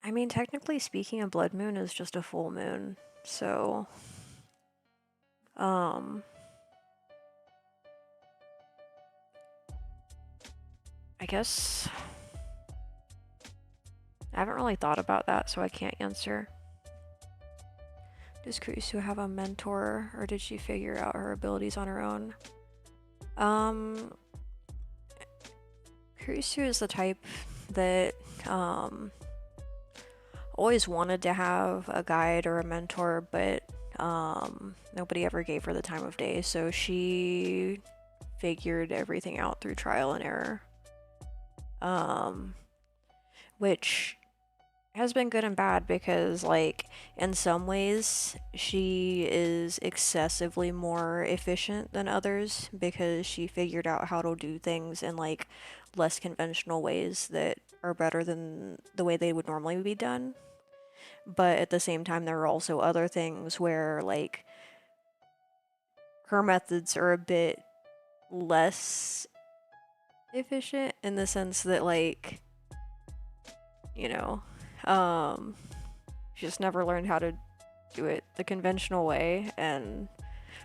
I mean, technically speaking, a blood moon is just a full moon. So, I guess I haven't really thought about that, so I can't answer. Does Kurisu have a mentor, or did she figure out her abilities on her own? Kurisu is the type that always wanted to have a guide or a mentor, but nobody ever gave her the time of day, so she figured everything out through trial and error. Which has been good and bad, because like in some ways she is excessively more efficient than others, because she figured out how to do things in like less conventional ways that are better than the way they would normally be done. But at the same time, there are also other things where like her methods are a bit less efficient, in the sense that like, you know, she just never learned how to do it the conventional way, and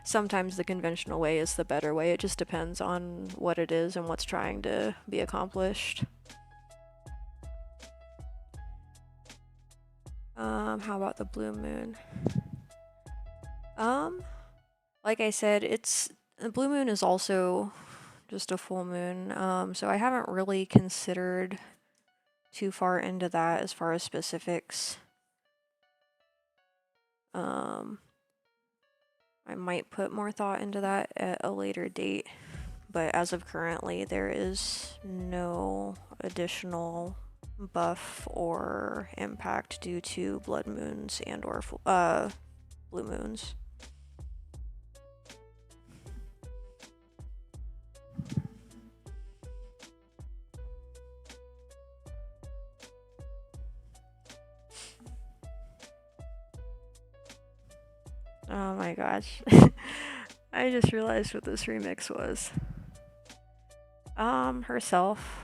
sometimes the conventional way is the better way. It just depends on what it is and what's trying to be accomplished. How about the blue moon? Like I said, the blue moon is also just a full moon, so I haven't really considered too far into that as far as specifics. I might put more thought into that at a later date, but as of currently, there is no additional buff or impact due to blood moons and or blue moons. Oh my gosh. I just realized what this remix was. Herself.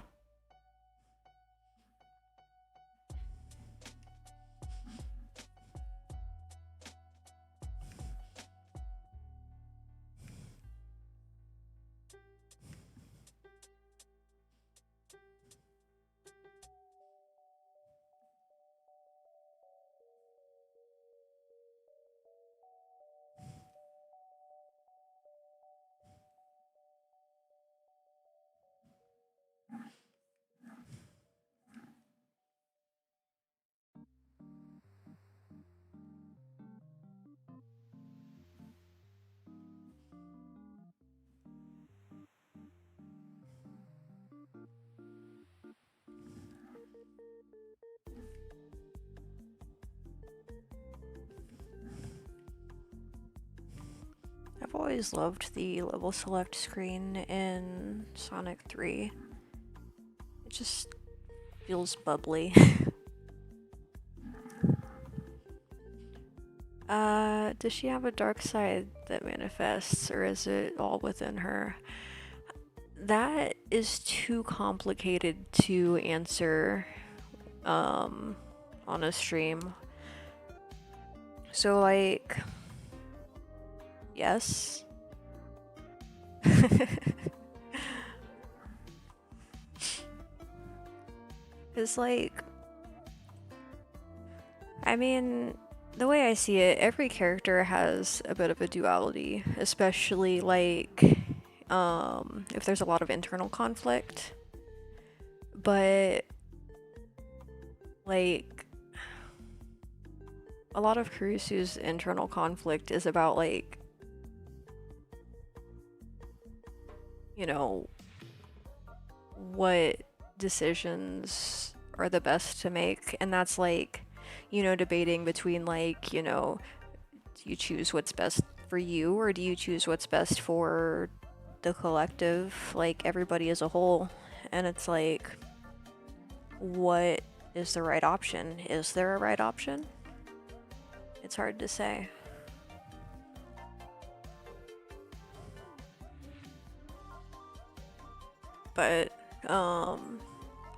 I've always loved the level select screen in Sonic 3. It just feels bubbly. Does she have a dark side that manifests, or is it all within her? That is too complicated to answer on a stream. So like, yes. It's like, I mean, the way I see it, every character has a bit of a duality, especially like if there's a lot of internal conflict. But like a lot of Kurisu's internal conflict is about like, you know, what decisions are the best to make, and that's like, you know, debating between like, you know, do you choose what's best for you or do you choose what's best for the collective, like everybody as a whole? And it's like, what is the right option? Is there a right option? It's hard to say. But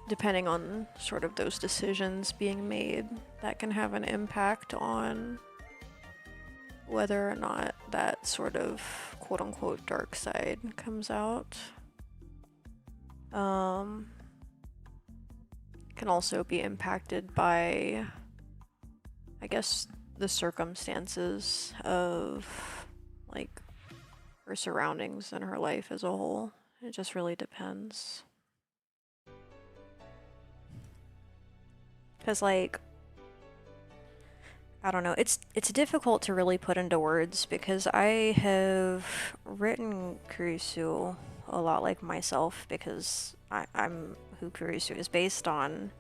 depending on sort of those decisions being made, that can have an impact on whether or not that sort of quote-unquote dark side comes out. Can also be impacted by, I guess, the circumstances of like her surroundings and her life as a whole. It just really depends. Because like, I don't know, it's difficult to really put into words because I have written Kurisu a lot like myself because I'm who Kurisu is based on.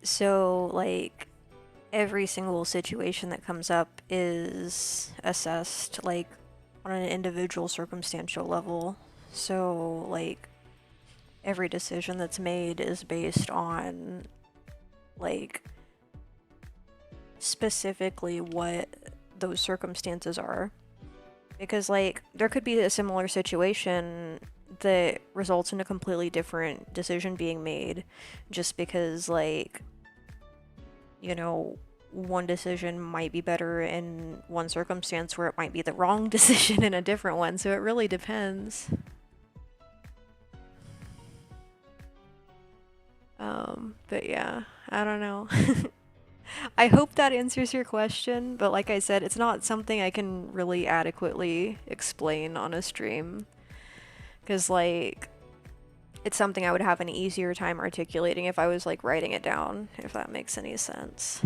So like every single situation that comes up is assessed like on an individual circumstantial level. So like every decision that's made is based on like specifically what those circumstances are. Because like there could be a similar situation that results in a completely different decision being made just because like, you know, one decision might be better in one circumstance where it might be the wrong decision in a different one. So it really depends. But yeah, I don't know. I hope that answers your question, but like I said, it's not something I can really adequately explain on a stream. Because, like, it's something I would have an easier time articulating if I was, like, writing it down, if that makes any sense.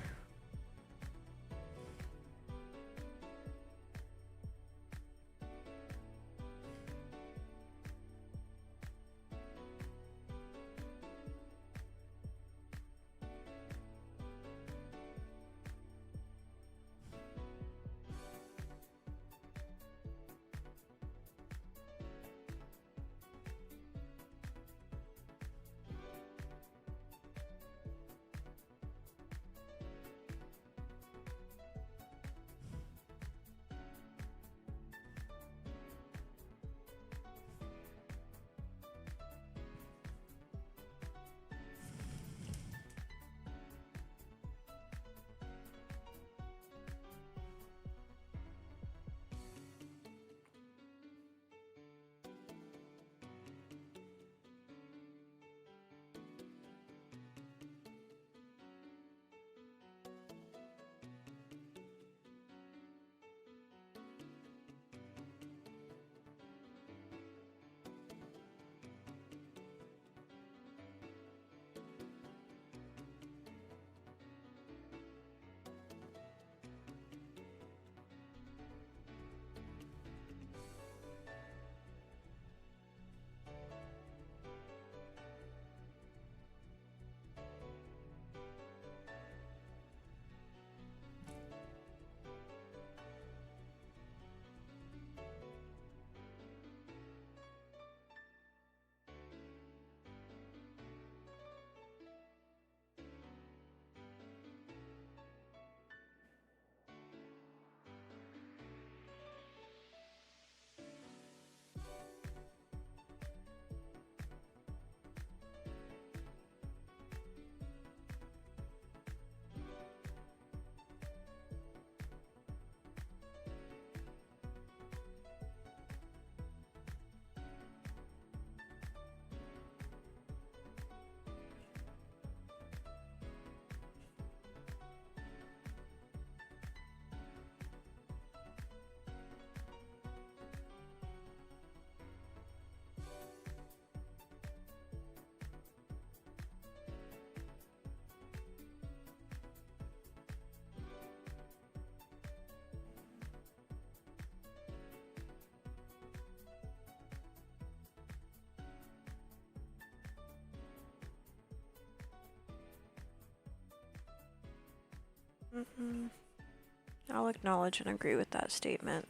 I'll acknowledge and agree with that statement.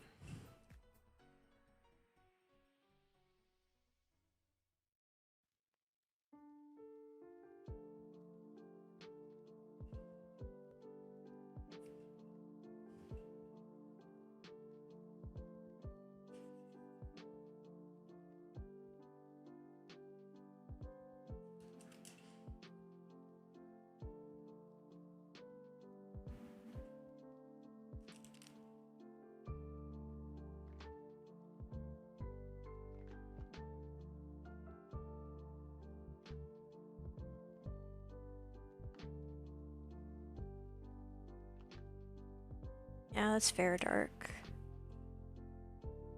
Yeah, that's fair, Dark.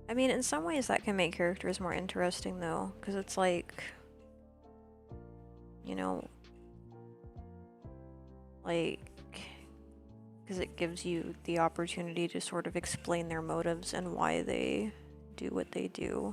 I mean, in some ways that can make characters more interesting, though, because it's like, you know, like, because it gives you the opportunity to sort of explain their motives and why they do what they do.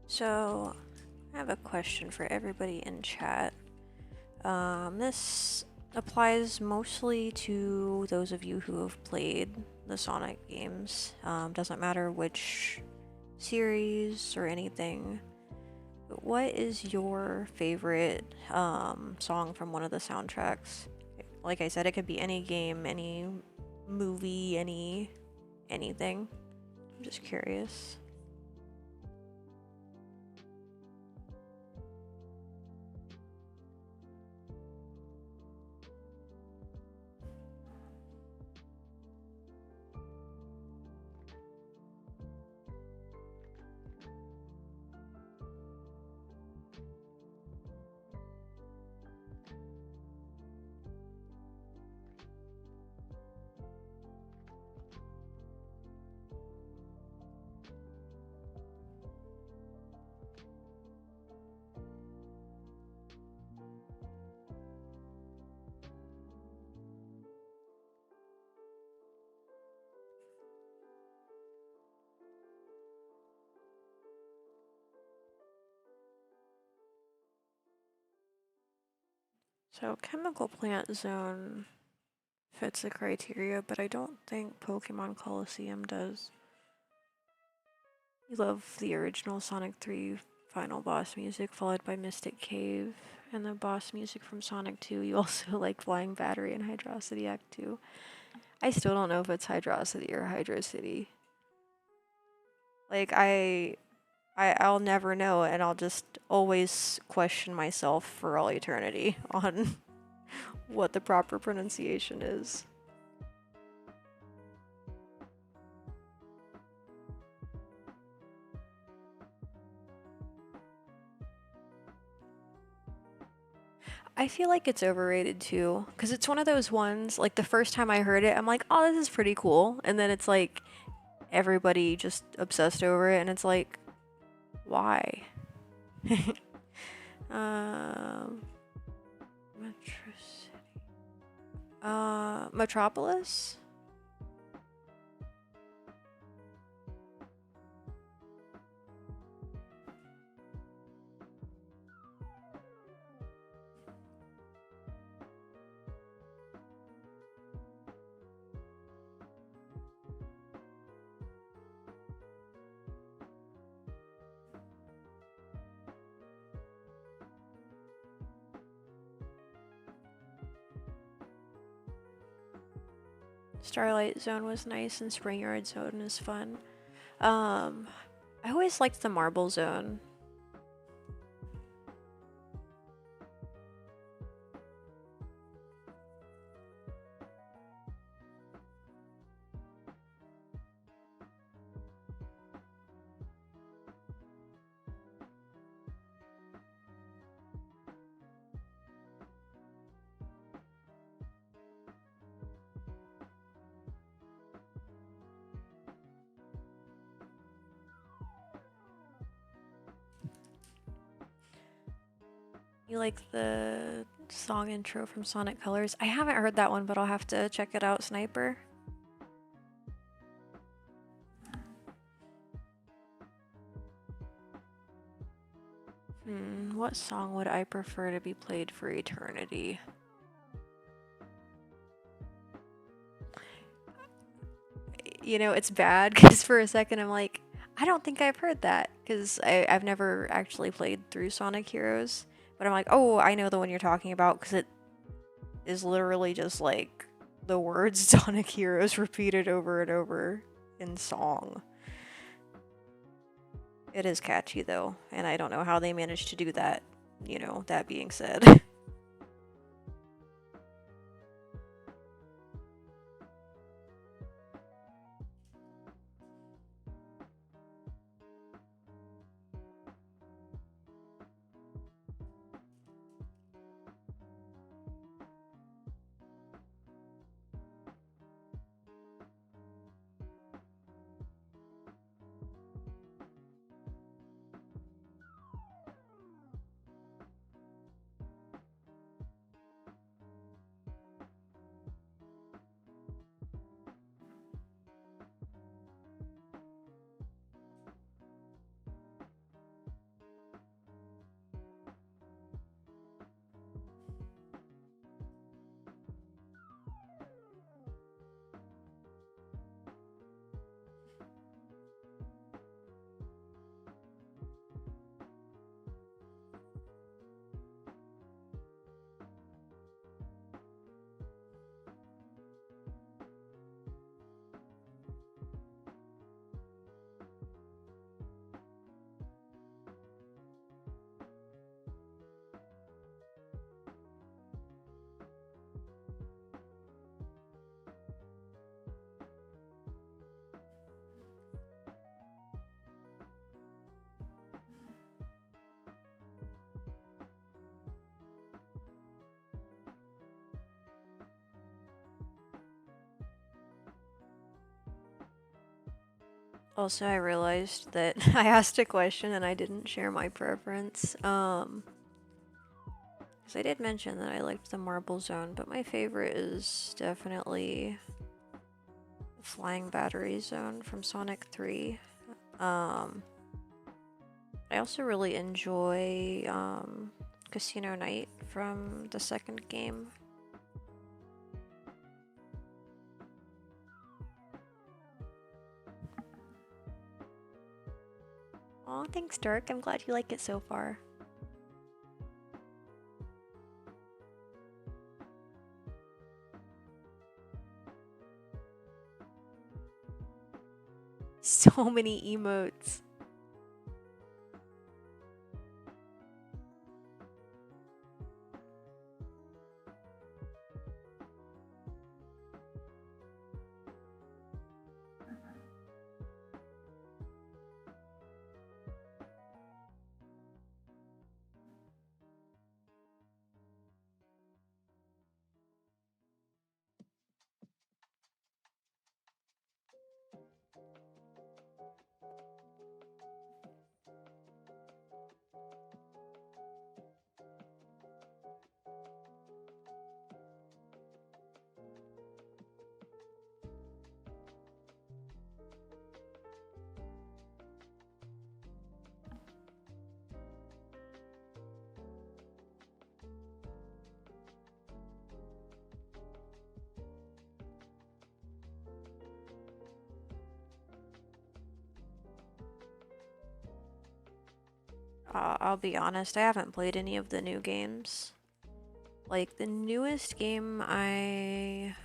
So, I have a question for everybody in chat. This applies mostly to those of you who have played the Sonic games. Doesn't matter which series or anything. But what is your favorite song from one of the soundtracks? Like I said, it could be any game, any movie, anything. I'm just curious. So Chemical Plant Zone fits the criteria, but I don't think Pokemon Coliseum does. You love the original Sonic 3 final boss music, followed by Mystic Cave, and the boss music from Sonic 2. You also like Flying Battery and Hydrocity Act 2. I still don't know if it's Hydrocity or Hydro City. Like, I'll never know, and I'll just always question myself for all eternity on what the proper pronunciation is. I feel like it's overrated too, because it's one of those ones, like the first time I heard it, I'm like, oh, this is pretty cool. And then it's like everybody just obsessed over it, and it's like, why? Metro City. Metropolis? Starlight Zone was nice and Spring Yard Zone is fun. I always liked the Marble Zone. You like the song intro from Sonic Colors? I haven't heard that one, but I'll have to check it out, Sniper. What song would I prefer to be played for eternity? You know, it's bad because for a second I'm like, I don't think I've heard that because I've never actually played through Sonic Heroes. But I'm like, oh, I know the one you're talking about because it is literally just like the words Sonic Heroes repeated over and over in song. It is catchy though, and I don't know how they managed to do that, you know, that being said. Also, I realized that I asked a question and I didn't share my preference. Because I did mention that I liked the Marble Zone, but my favorite is definitely the Flying Battery Zone from Sonic 3. I also really enjoy Casino Night from the second game. Aw, thanks, Dirk. I'm glad you like it so far. So many emotes. I'll be honest, I haven't played any of the new games. Like, the newest game I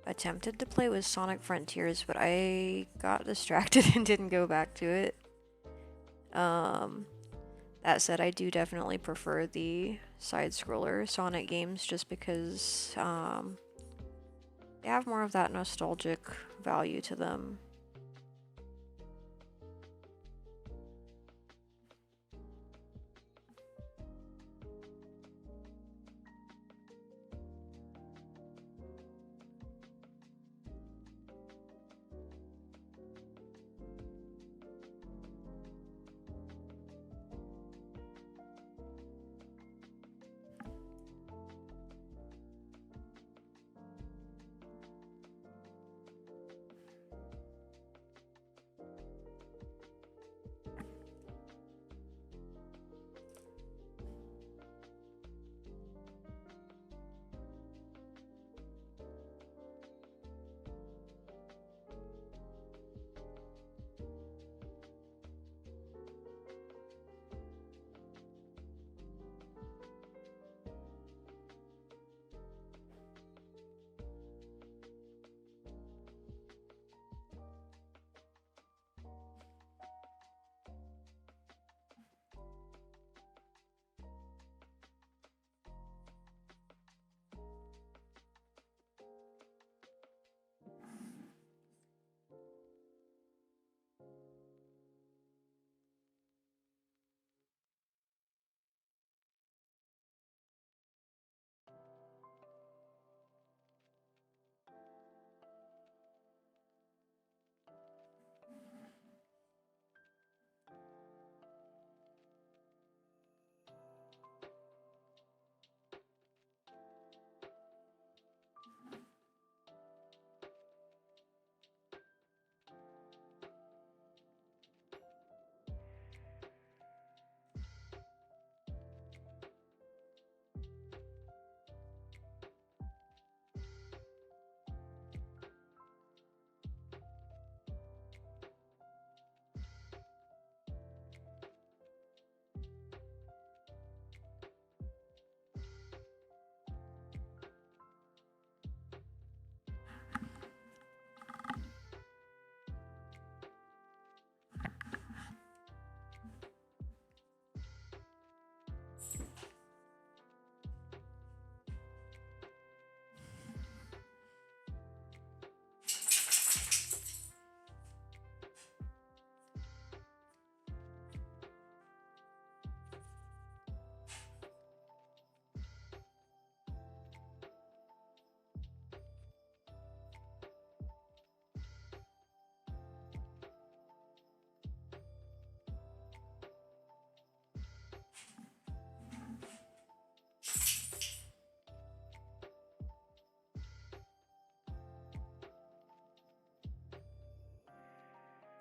attempted to play was Sonic Frontiers, but I got distracted and didn't go back to it. That said, I do definitely prefer the side-scroller Sonic games just because they have more of that nostalgic value to them.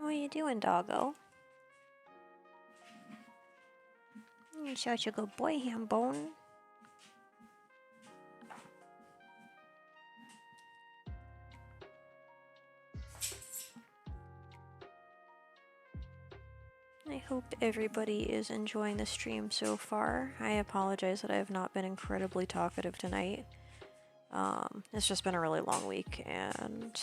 What are you doing, doggo? You're such a good boy, Hambone. I hope everybody is enjoying the stream so far. I apologize that I have not been incredibly talkative tonight. It's just been a really long week, and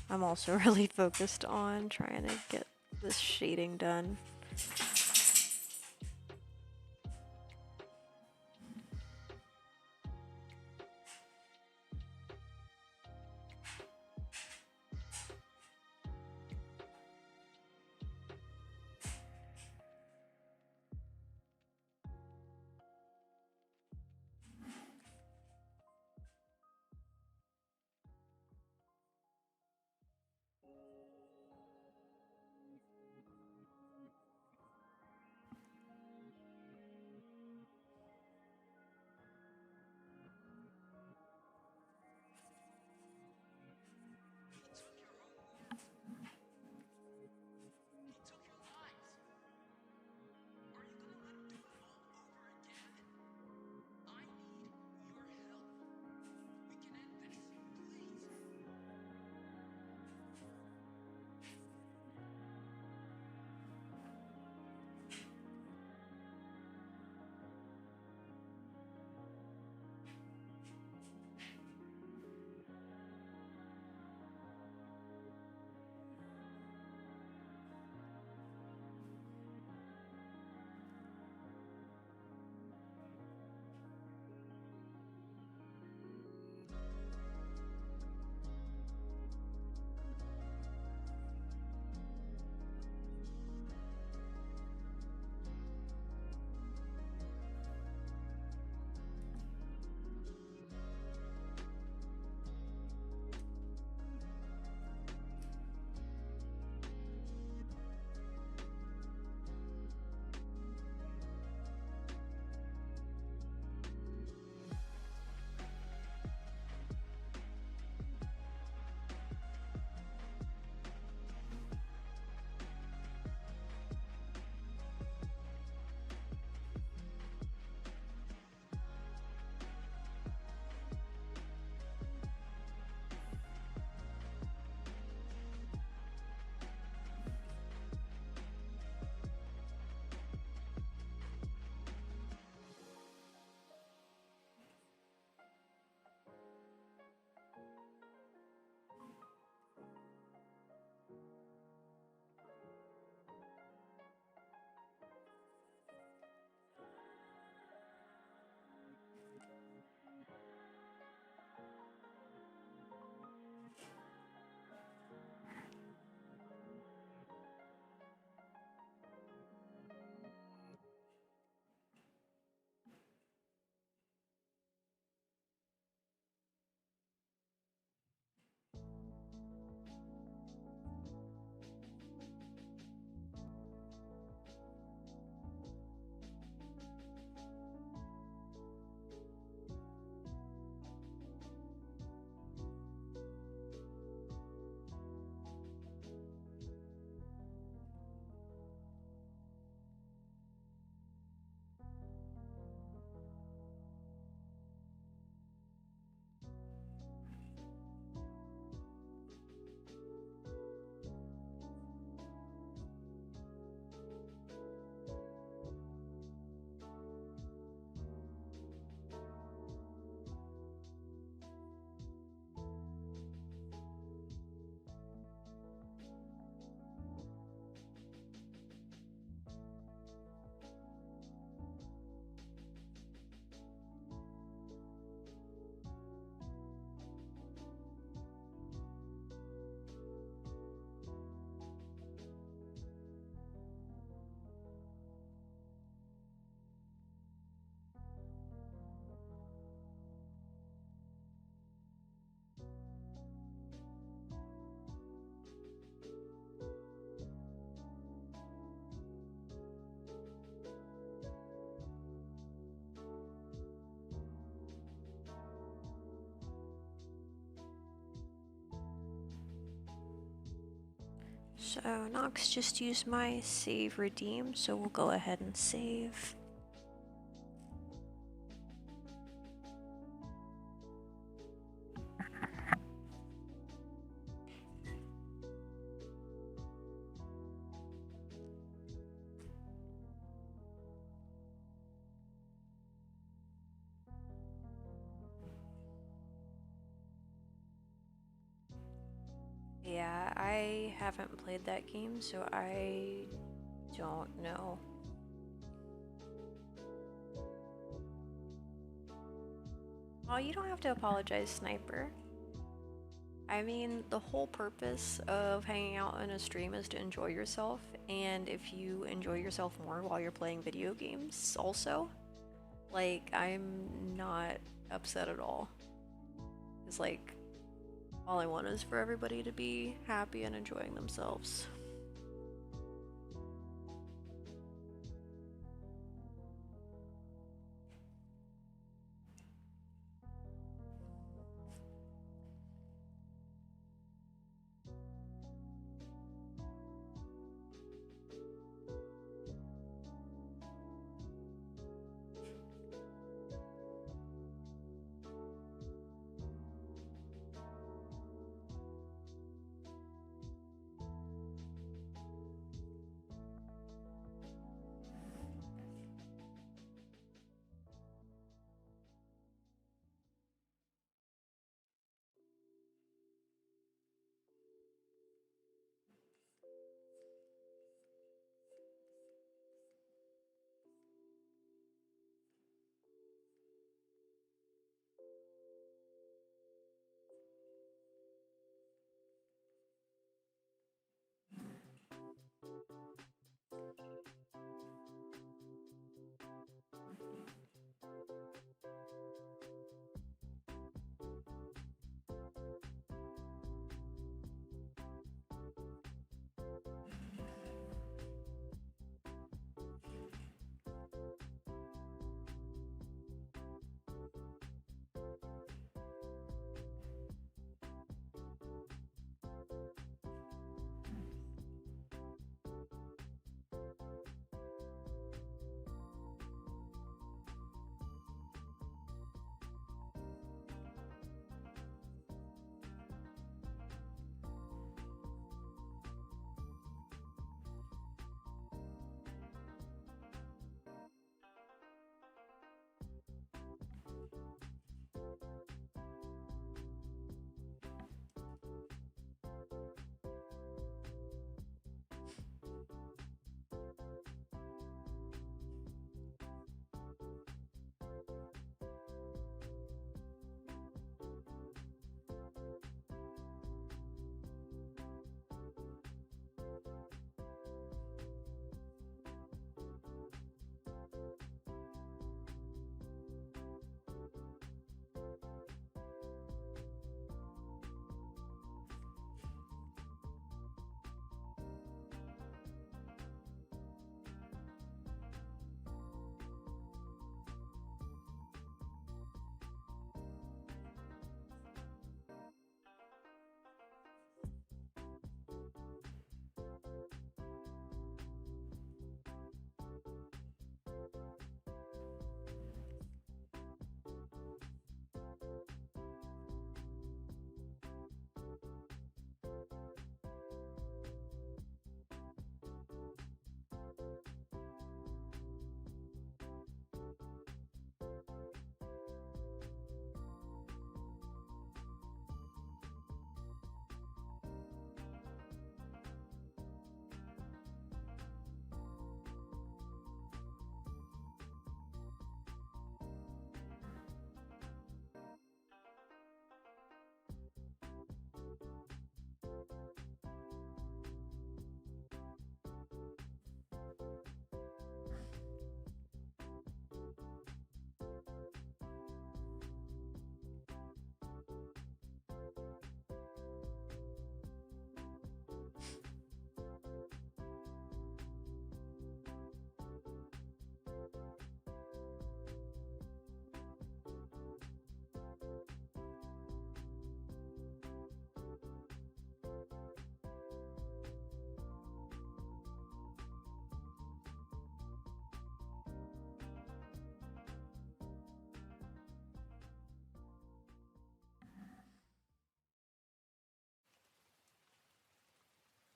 I'm also really focused on trying to get this shading done. So Nox just used my save redeem, so we'll go ahead and save. Yeah, I haven't played that game, so I don't know. Oh, you don't have to apologize, Sniper. I mean, the whole purpose of hanging out in a stream is to enjoy yourself, and if you enjoy yourself more while you're playing video games also, like, I'm not upset at all. It's like, all I want is for everybody to be happy and enjoying themselves.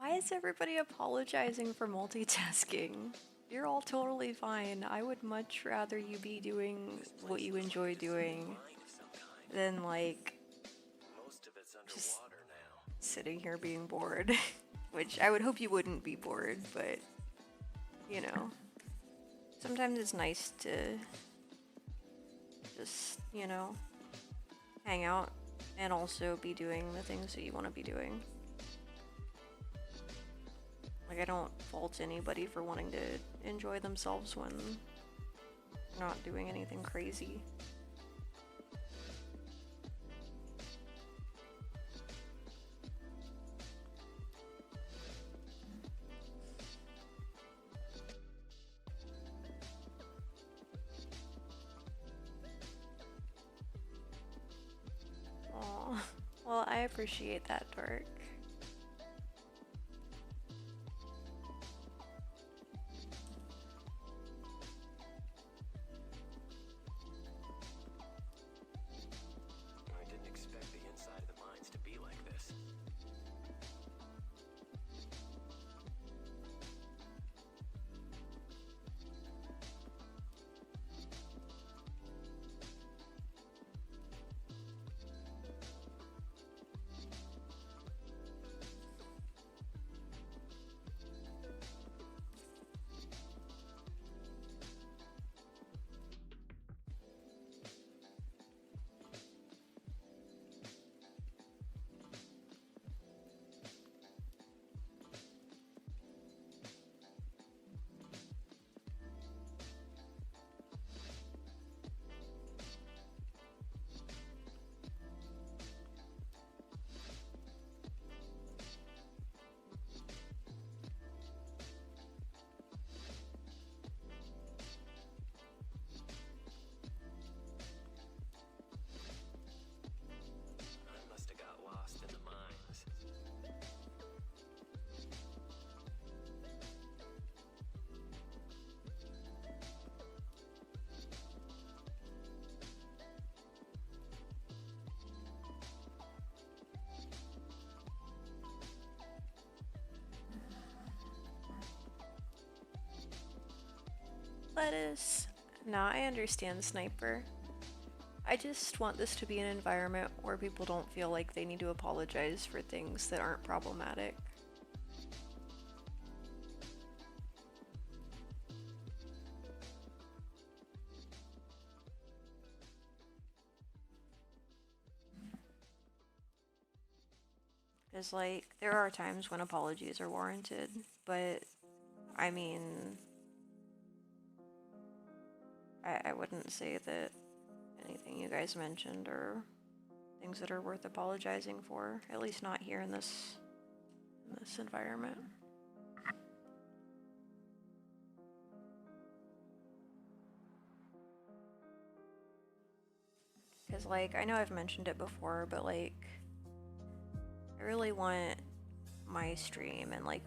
Why is everybody apologizing for multitasking? You're all totally fine. I would much rather you be doing what you enjoy doing than, like, just sitting here being bored. Which I would hope you wouldn't be bored, but, you know, sometimes it's nice to just, hang out and also be doing the things that you want to be doing. Like, I don't fault anybody for wanting to enjoy themselves when they're not doing anything crazy. Aw, well, I appreciate that, Dark. I didn't expect the inside of the mines to be like this. I must have got lost in the mines. Lettuce. No, I understand, Sniper. I just want this to be an environment where people don't feel like they need to apologize for things that aren't problematic. Because, like, there are times when apologies are warranted, but, I mean, I wouldn't say that anything you guys mentioned are things that are worth apologizing for, at least not here in this environment. Because, like, I know I've mentioned it before, but, like, I really want my stream and, like,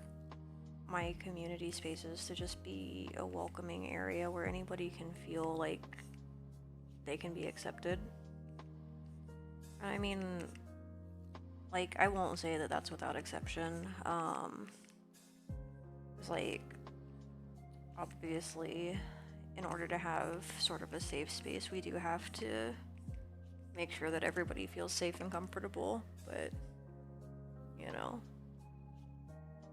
my community spaces to just be a welcoming area where anybody can feel like they can be accepted. I mean, like, I won't say that that's without exception. It's like, obviously, in order to have sort of a safe space, we do have to make sure that everybody feels safe and comfortable, but, you know,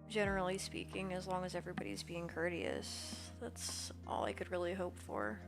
generally speaking, as long as everybody's being courteous, that's all I could really hope for.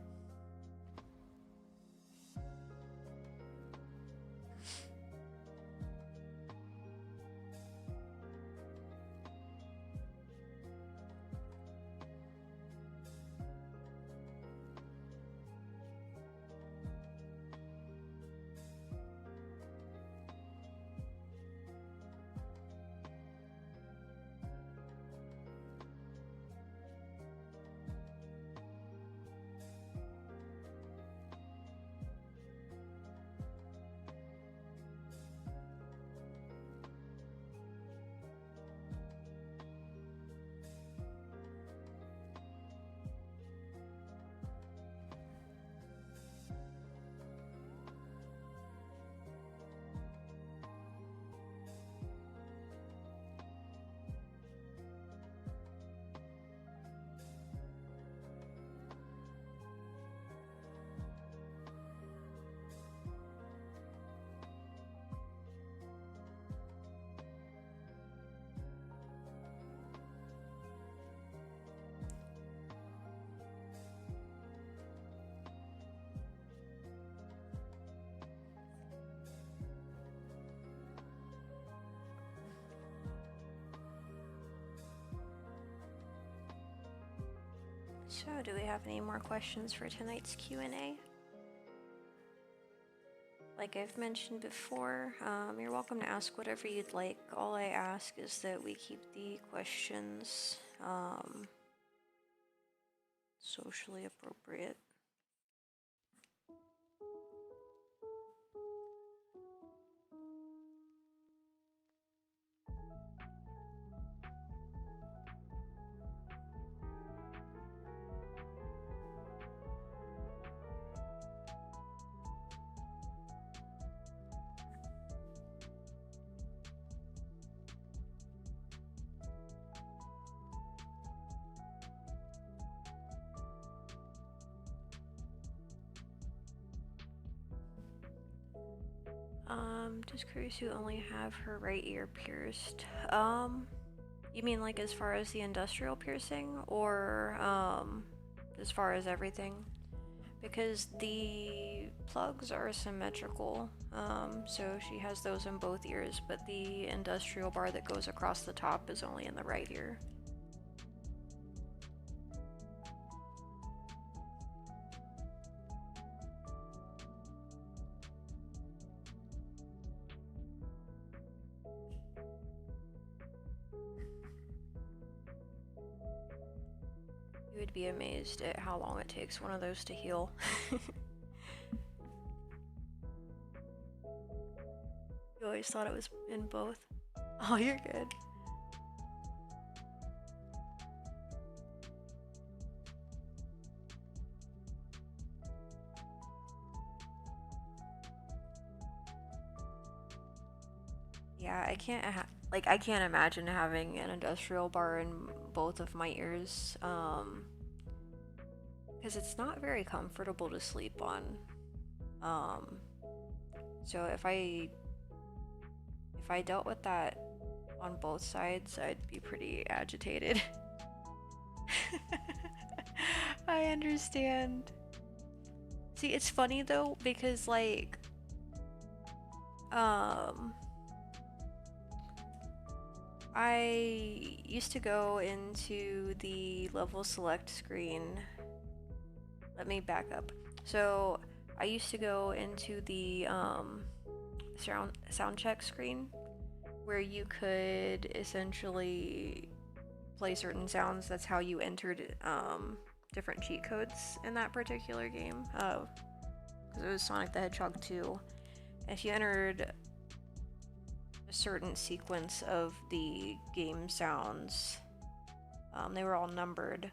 So, do we have any more questions for tonight's Q&A? Like I've mentioned before, you're welcome to ask whatever you'd like. All I ask is that we keep the questions socially appropriate. Does Kurisu only have her right ear pierced? You mean like as far as the industrial piercing, or as far as everything? Because the plugs are symmetrical, so she has those in both ears, but the industrial bar that goes across the top is only in the right ear. You would be amazed at how long it takes one of those to heal. You always thought it was in both. Oh, you're good. Yeah, I can't I can't imagine having an industrial bar in both of my ears, because it's not very comfortable to sleep on. So if I dealt with that on both sides, I'd be pretty agitated. I understand. See, it's funny though, because like, I used to go into the level select screen. Let me back up. So I used to go into the sound check screen where you could essentially play certain sounds. That's how you entered different cheat codes in that particular game. Because it was Sonic the Hedgehog 2. If you entered a certain sequence of the game sounds, they were all numbered,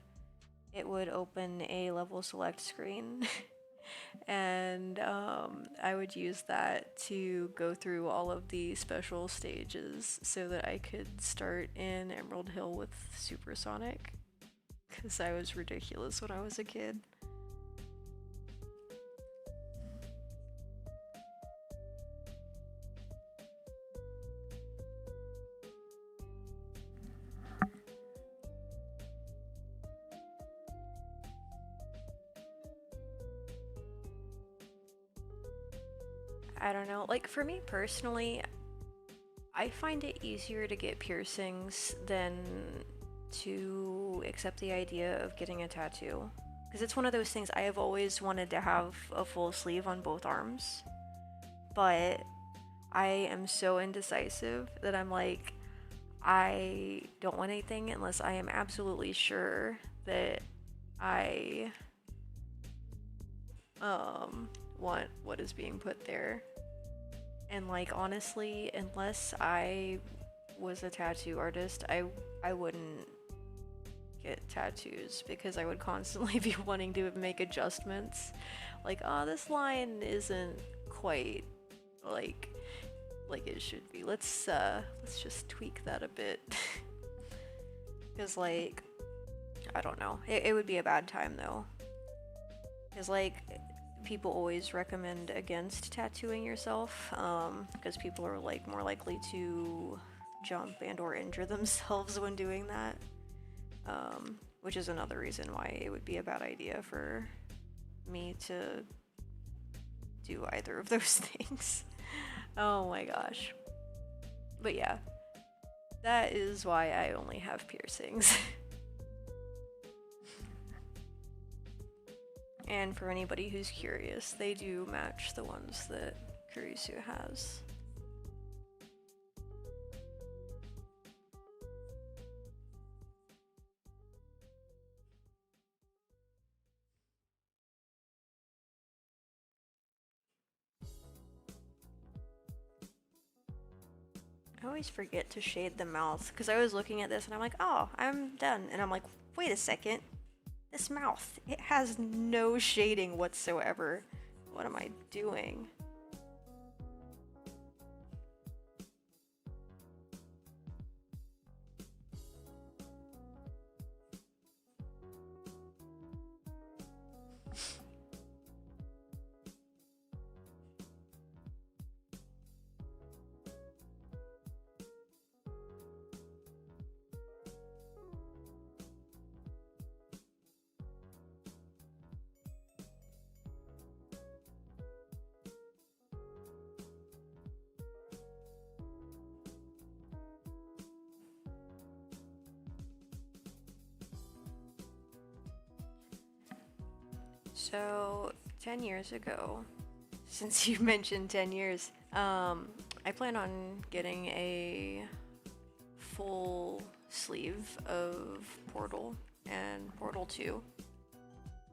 it would open a level select screen. And I would use that to go through all of the special stages so that I could start in Emerald Hill with Supersonic, because I was ridiculous when I was a kid. I don't know, like for me personally, I find it easier to get piercings than to accept the idea of getting a tattoo. Because it's one of those things I have always wanted to have a full sleeve on both arms. But I am so indecisive that I'm like, I don't want anything unless I am absolutely sure that I want what is being put there. And like honestly, unless I was a tattoo artist, I wouldn't get tattoos, because I would constantly be wanting to make adjustments. Like, oh, this line isn't quite like it should be. Let's just tweak that a bit. Because like, I don't know, it would be a bad time though. Because like, people always recommend against tattooing yourself, because people are like more likely to jump and or injure themselves when doing that, which is another reason why it would be a bad idea for me to do either of those things. Oh my gosh. But yeah, that is why I only have piercings. And for anybody who's curious, they do match the ones that Kurisu has. I always forget to shade the mouth because I was looking at this and I'm like, oh, I'm done. And I'm like, wait a second. This mouth, it has no shading whatsoever. What am I doing? So, 10 years ago, since you mentioned 10 years, I plan on getting a full sleeve of Portal and Portal 2,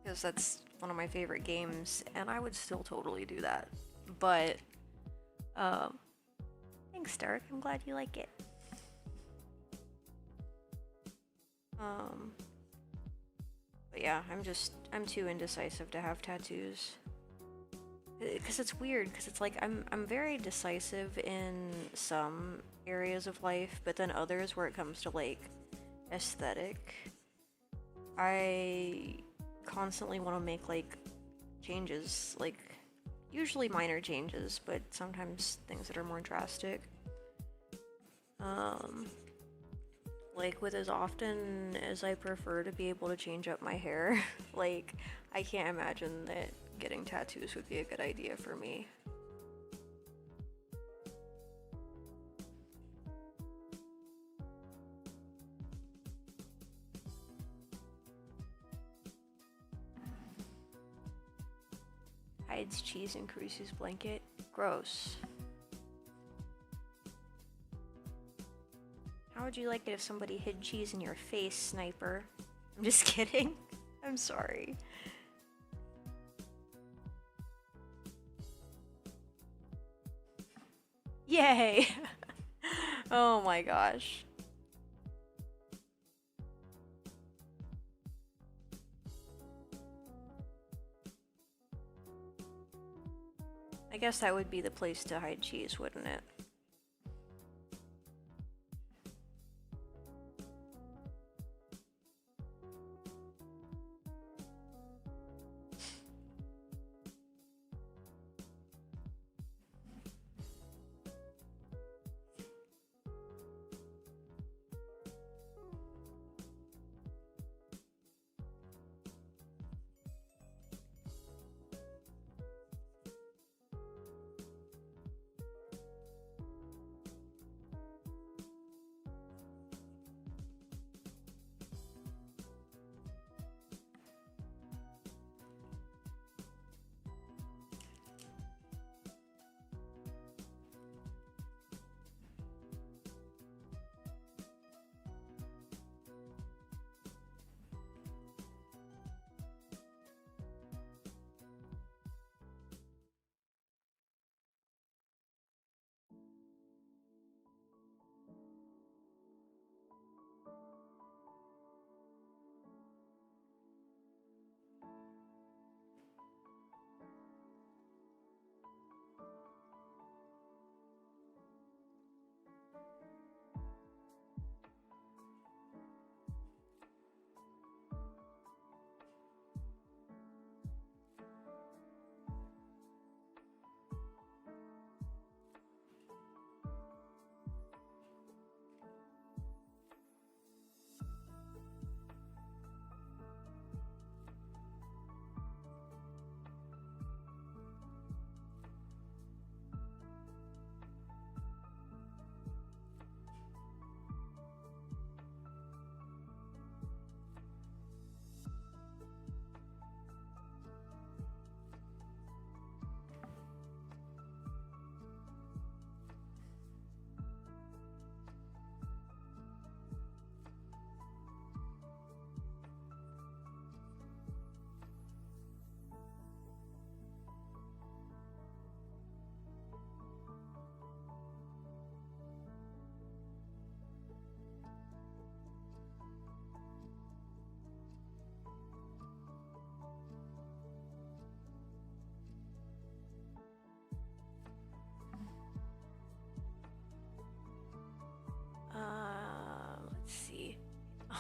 because that's one of my favorite games, and I would still totally do that. But, thanks, Dirk. I'm glad you like it. But yeah, I'm too indecisive to have tattoos. Because it's weird, because it's like I'm very decisive in some areas of life, but then others where it comes to like aesthetic, I constantly want to make like changes, like usually minor changes, but sometimes things that are more drastic. Like with as often as I prefer to be able to change up my hair, like I can't imagine that getting tattoos would be a good idea for me. Hides cheese in Kurisu's blanket. Gross. How would you like it if somebody hid cheese in your face, Sniper? I'm just kidding. I'm sorry. Yay! Oh my gosh. I guess that would be the place to hide cheese, wouldn't it?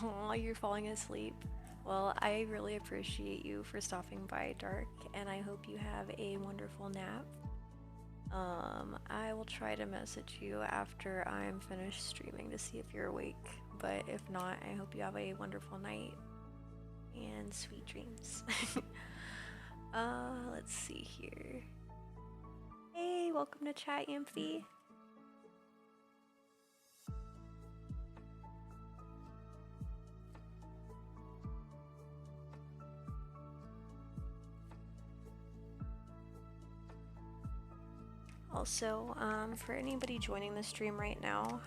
Oh, you're falling asleep. Well, I really appreciate you for stopping by, Dark, and I hope you have a wonderful nap. I will try to message you after I'm finished streaming to see if you're awake, but if not, I hope you have a wonderful night and sweet dreams. Let's see here. Hey, welcome to chat, Yamphy. Also, for anybody joining the stream right now,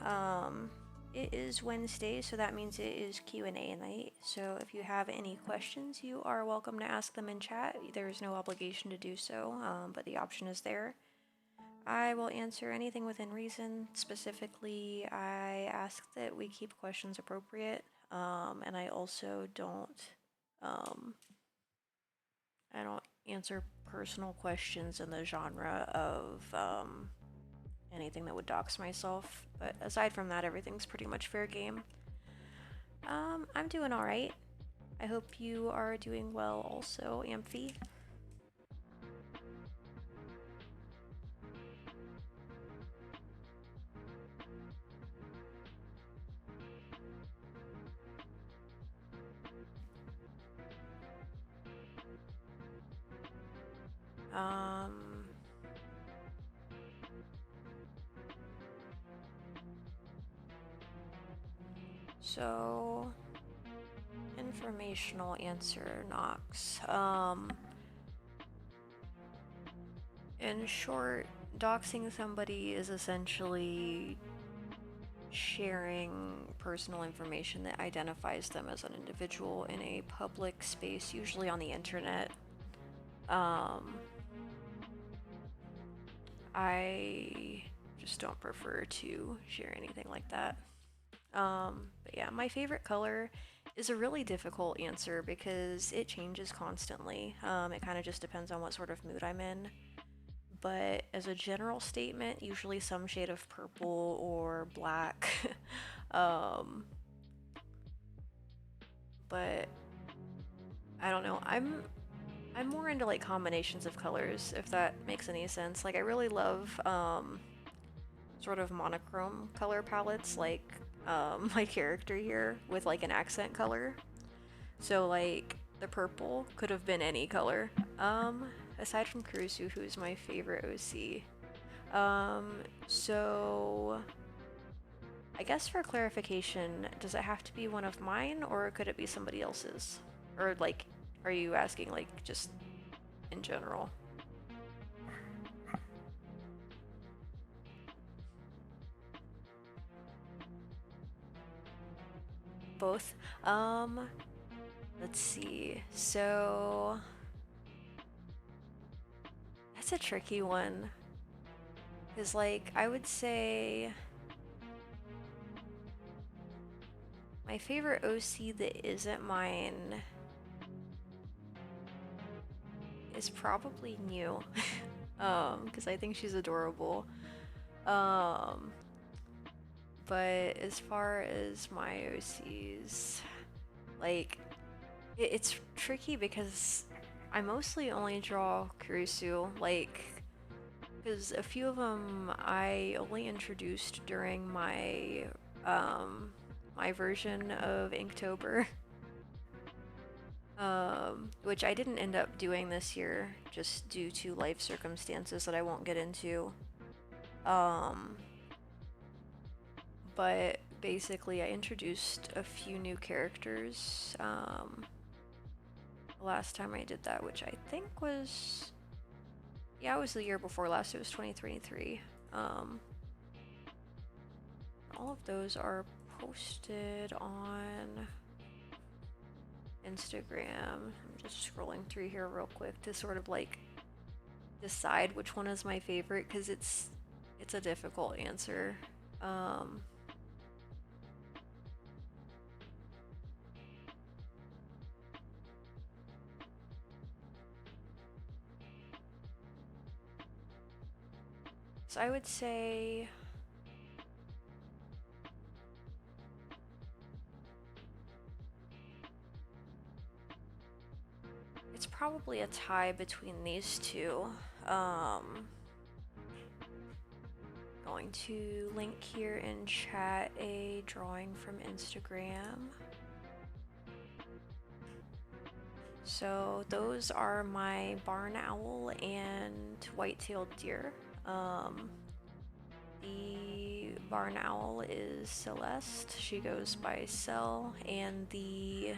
it is Wednesday, so that means it is Q&A night. So if you have any questions, you are welcome to ask them in chat. There is no obligation to do so, but the option is there. I will answer anything within reason. Specifically, I ask that we keep questions appropriate, and I also don't answer personal questions in the genre of anything that would dox myself. But aside from that, everything's pretty much fair game. I'm doing all right. I hope you are doing well also, Amphi. So informational answer, Nox. In short, doxing somebody is essentially sharing personal information that identifies them as an individual in a public space, usually on the internet. I just don't prefer to share anything like that. But yeah, my favorite color is a really difficult answer because it changes constantly. It kind of just depends on what sort of mood I'm in. But as a general statement, usually some shade of purple or black. But I don't know. I'm more into like combinations of colors, if that makes any sense. Like I really love sort of monochrome color palettes, like my character here with like an accent color. So like the purple could have been any color. Aside from Kurisu, who's my favorite OC. So I guess for clarification, does it have to be one of mine or could it be somebody else's? Or like, are you asking like just in general? Both. Let's see. So that's a tricky one. Cause like I would say my favorite OC that isn't mine is probably New. Cause I think she's adorable. But as far as my OCs, like it's tricky because I mostly only draw Kurisu, like, because a few of them I only introduced during my my version of Inktober, which I didn't end up doing this year just due to life circumstances that I won't get into. But basically I introduced a few new characters last time I did that, which I think was, yeah, it was the year before last. It was 2023. All of those are posted on Instagram. I'm just scrolling through here real quick to sort of like decide which one is my favorite because it's a difficult answer. So I would say it's probably a tie between these two. Going to link here in chat a drawing from Instagram. So those are my barn owl and white-tailed deer. The barn owl is Celeste. She goes by Cel, and the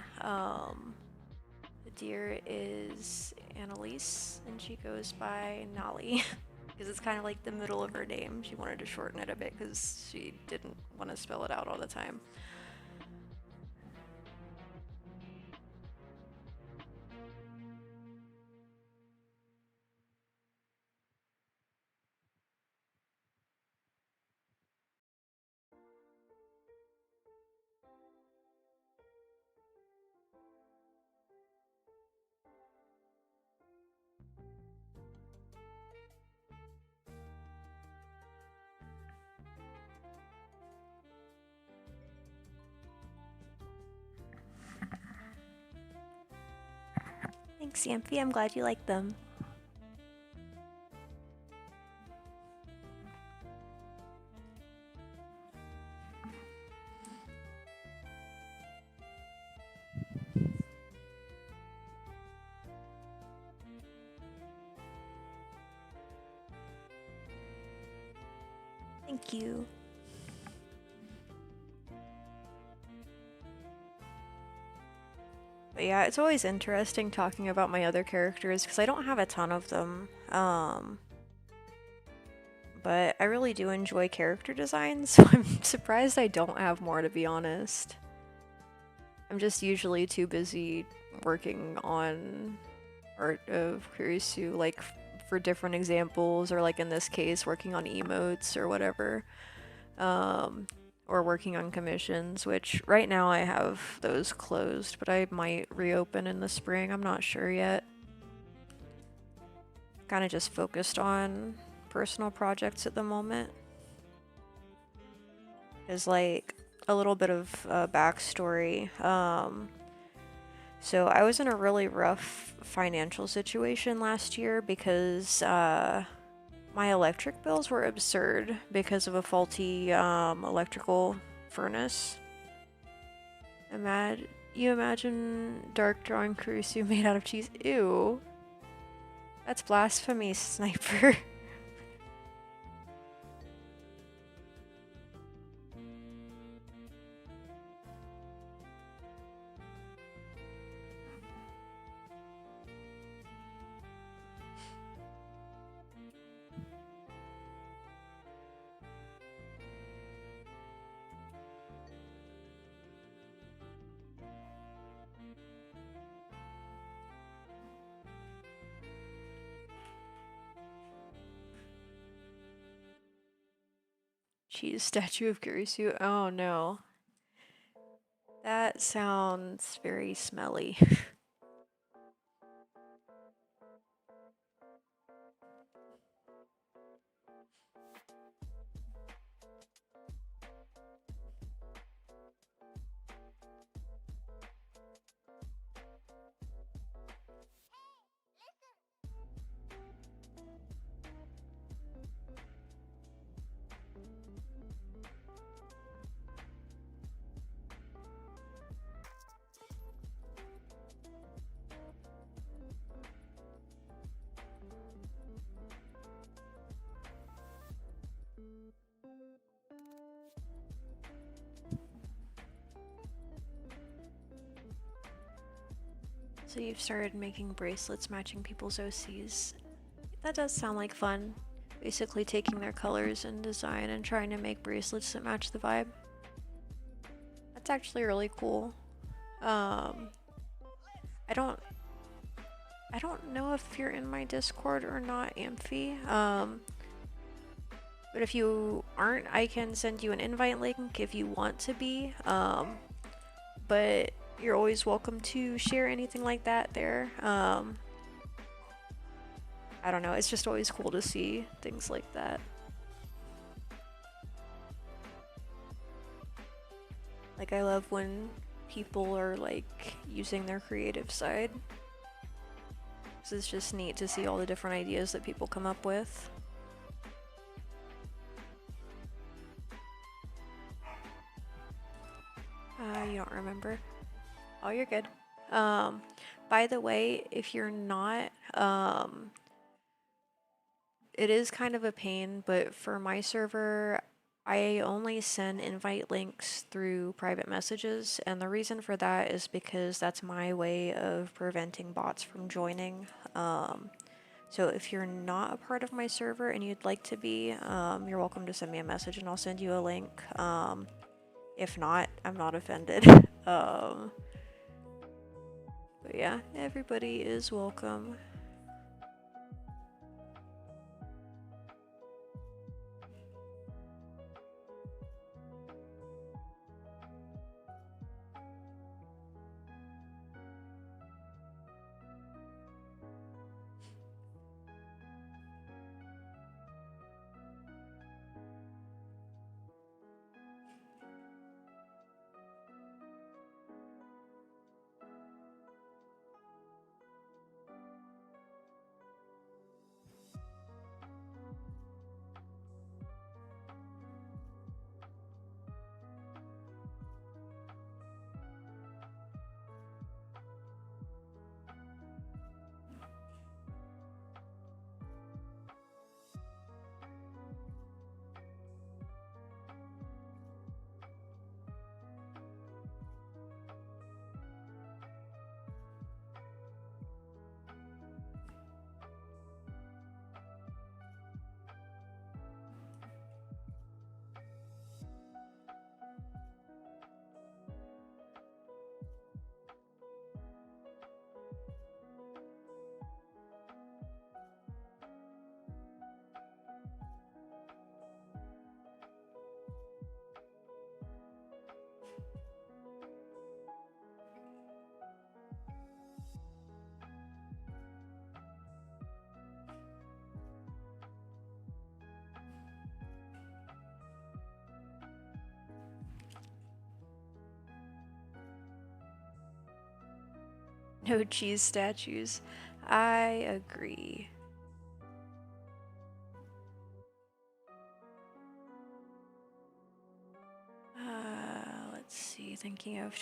deer is Annalise, and she goes by Nolly. Because it's kind of like the middle of her name. She wanted to shorten it a bit because she didn't want to spell it out all the time. Thanks, Yampy. I'm glad you like them. Thank you. But yeah, it's always interesting talking about my other characters because I don't have a ton of them. But I really do enjoy character design, so I'm surprised I don't have more, to be honest. I'm just usually too busy working on art of Kurisu, like for different examples, or like in this case, working on emotes or whatever. Or working on commissions, which right now I have those closed, but I might reopen in the spring. I'm not sure yet. Kind of just focused on personal projects at the moment. Is like a little bit of backstory. So I was in a really rough financial situation last year because my electric bills were absurd because of a faulty electrical furnace. You imagine dark drawing Kurisu made out of cheese? Ew. That's blasphemy, Sniper. Cheese statue of Kurisu? Oh no. That sounds very smelly. So you've started making bracelets matching people's OCs. That does sound like fun. Basically taking their colors and design and trying to make bracelets that match the vibe. That's actually really cool. I don't know if you're in my Discord or not, Amphi. But if you aren't, I can send you an invite link if you want to be. But you're always welcome to share anything like that there. I don't know, it's just always cool to see things like that. Like, I love when people are like using their creative side. 'cause it's just neat to see all the different ideas that people come up with. You don't remember? Oh, you're good. By the way, if you're not, it is kind of a pain, but for my server, I only send invite links through private messages, and the reason for that is because that's my way of preventing bots from joining. So if you're not a part of my server and you'd like to be, you're welcome to send me a message and I'll send you a link. If not, I'm not offended. But yeah, everybody is welcome. No cheese statues. I agree. Let's see. Thinking of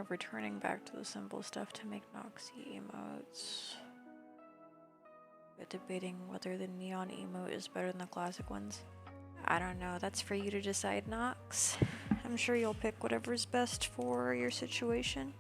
returning back to the simple stuff to make Noxy emotes. But debating whether the neon emote is better than the classic ones. I don't know. That's for you to decide, Nox. I'm sure you'll pick whatever's best for your situation.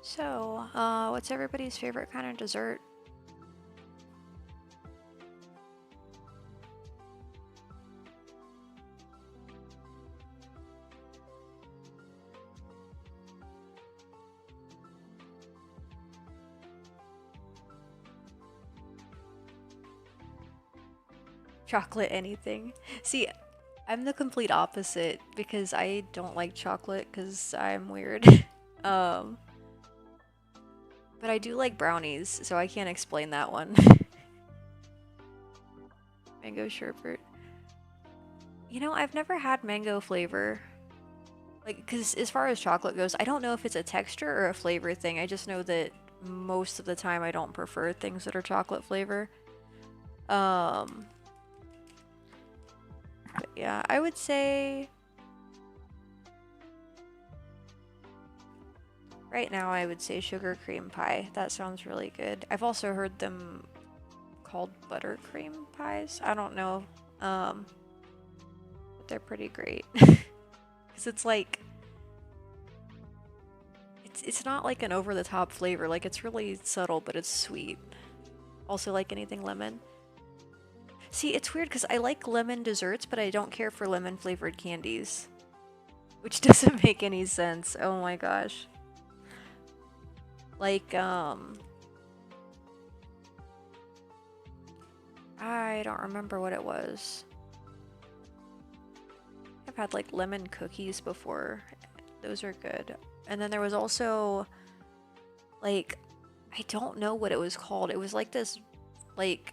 So, what's everybody's favorite kind of dessert? Chocolate anything. See, I'm the complete opposite because I don't like chocolate because I'm weird. um, but I do like brownies, so I can't explain that one. Mango sherbet. You know, I've never had mango flavor. Like, because as far as chocolate goes, I don't know if it's a texture or a flavor thing. I just know that most of the time I don't prefer things that are chocolate flavor. Um, but yeah, I would say right now I would say sugar cream pie. That sounds really good. I've also heard them called buttercream pies. I don't know. But they're pretty great. Cuz it's like it's not like an over the top flavor. Like it's really subtle, but it's sweet. Also like anything lemon. See, it's weird cuz I like lemon desserts, but I don't care for lemon flavored candies, which doesn't make any sense. Oh my gosh. Like I don't remember what it was. I've had like lemon cookies before. Those are good. And then there was also like I don't know what it was called. It was like this like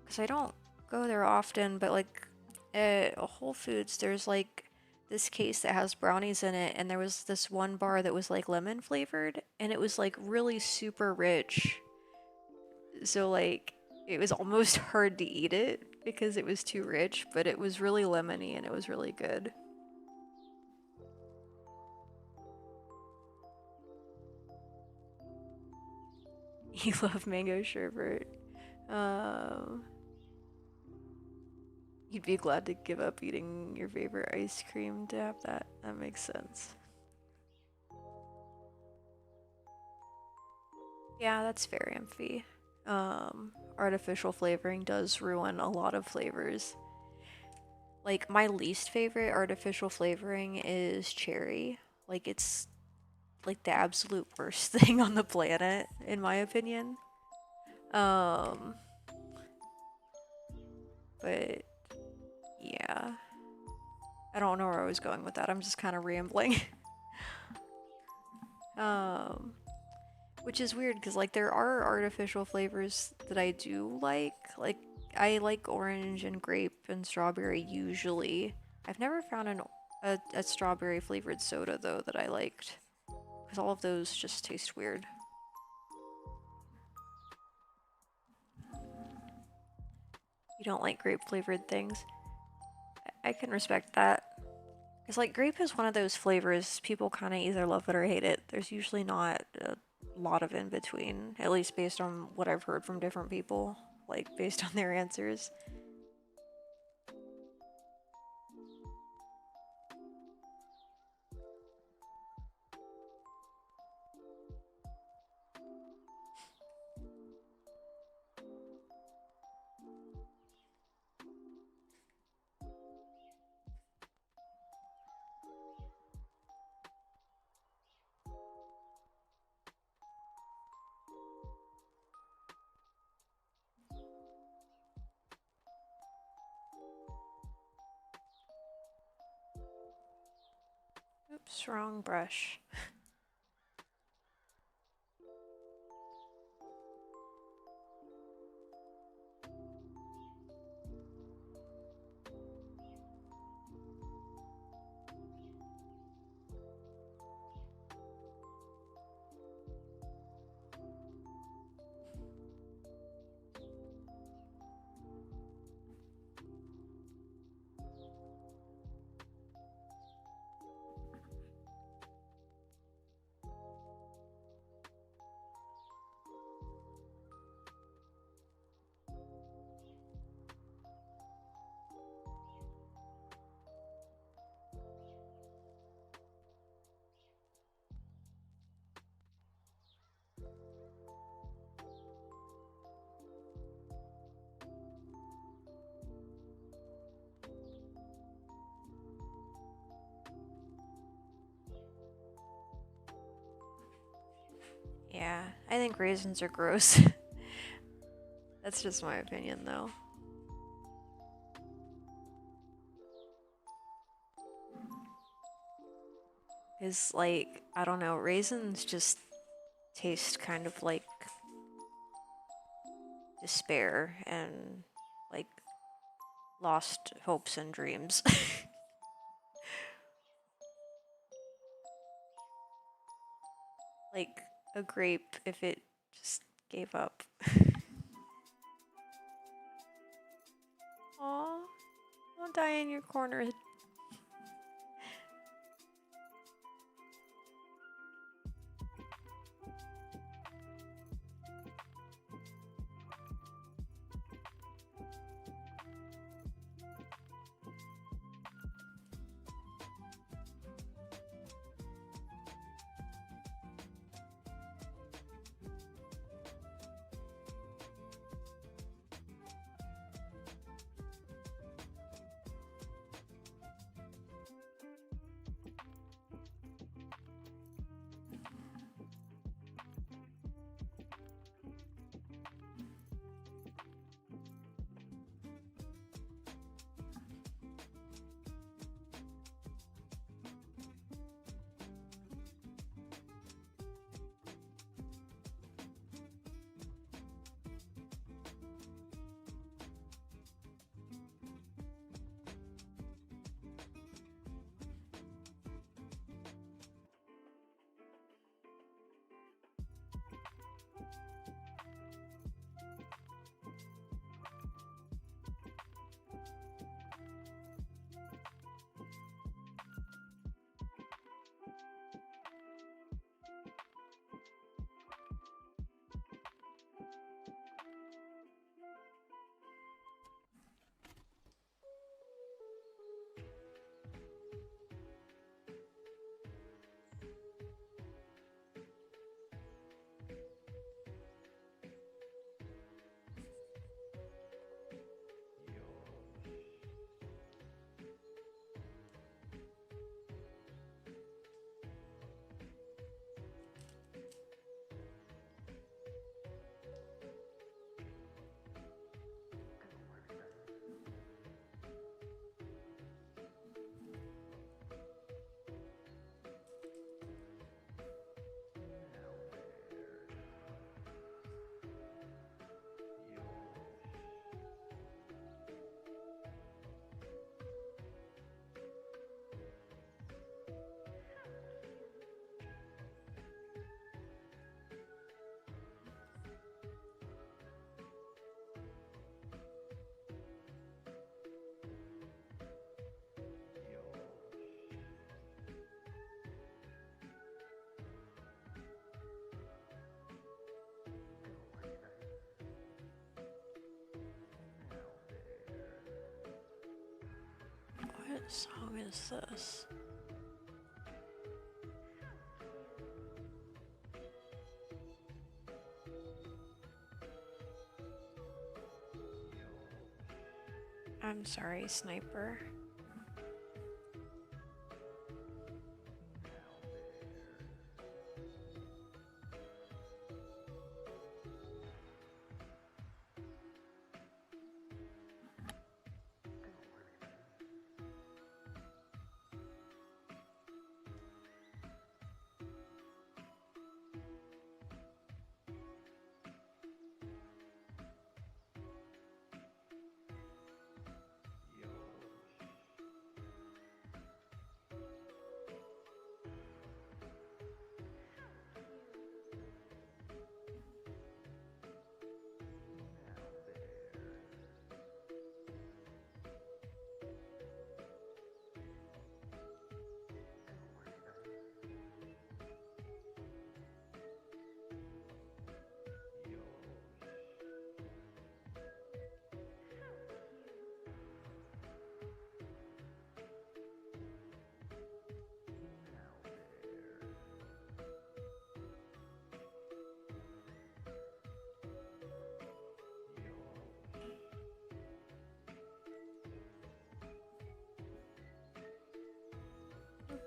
cuz I don't go there often, but like at Whole Foods there's like this case that has brownies in it, and there was this one bar that was like lemon flavored, and it was like really super rich. So like it was almost hard to eat it because it was too rich, but it was really lemony and it was really good. You love mango sherbet. Um, you'd be glad to give up eating your favorite ice cream to have that. That makes sense. Yeah, that's fair, Amphi. Artificial flavoring does ruin a lot of flavors. Like, my least favorite artificial flavoring is cherry. Like, it's like the absolute worst thing on the planet, in my opinion. Um, but yeah. I don't know where I was going with that. I'm just kind of rambling. um, which is weird because like there are artificial flavors that I do like. Like I like orange and grape and strawberry usually. I've never found a strawberry flavored soda though that I liked because all of those just taste weird. You don't like grape flavored things? I can respect that. Because like grape is one of those flavors people kind of either love it or hate it. There's usually not a lot of in between, at least based on what I've heard from different people, like based on their answers. Oops, wrong brush. Yeah, I think raisins are gross. That's just my opinion, though. Is like, I don't know, raisins just taste kind of like despair and like lost hopes and dreams. Like a grape if it just gave up. Aw, don't die in your corner. What song is this? I'm sorry, Sniper.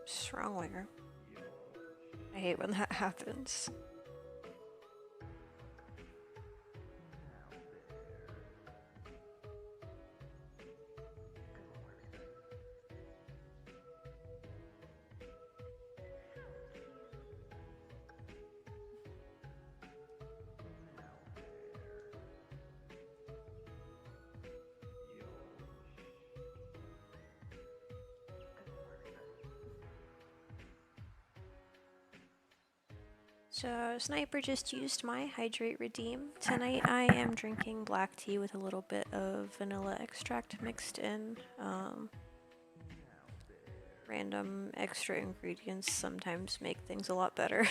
What's wrong with her? I hate when that happens. So, Sniper just used my Hydrate Redeem. Tonight I am drinking black tea with a little bit of vanilla extract mixed in. Random extra ingredients sometimes make things a lot better.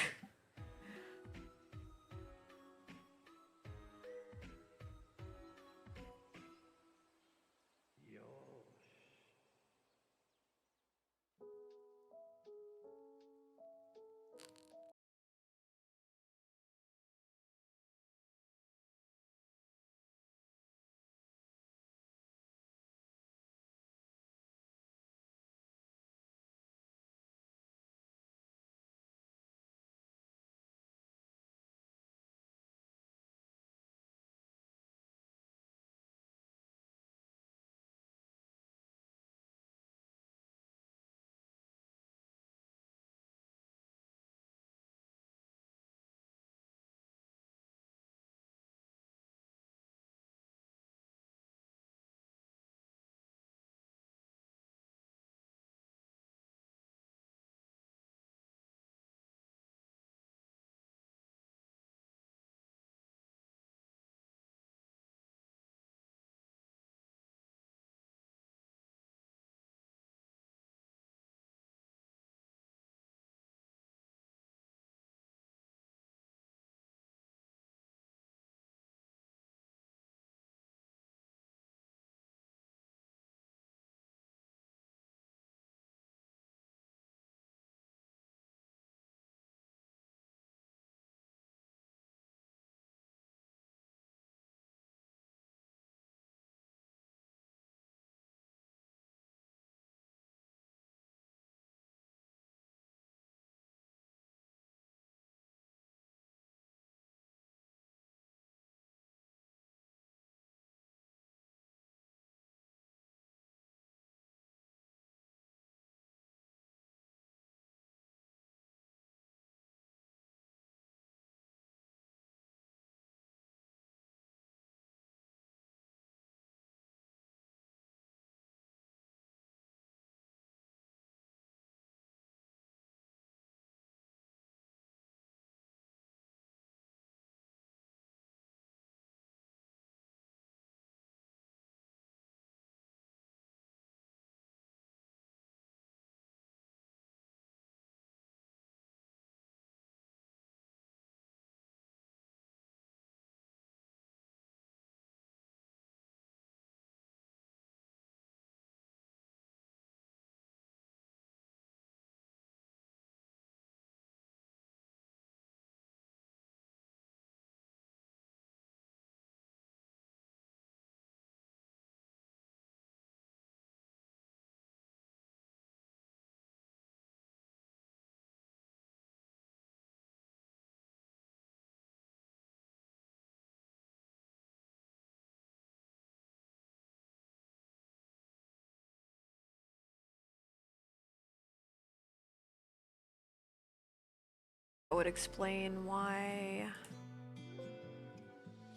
I would explain why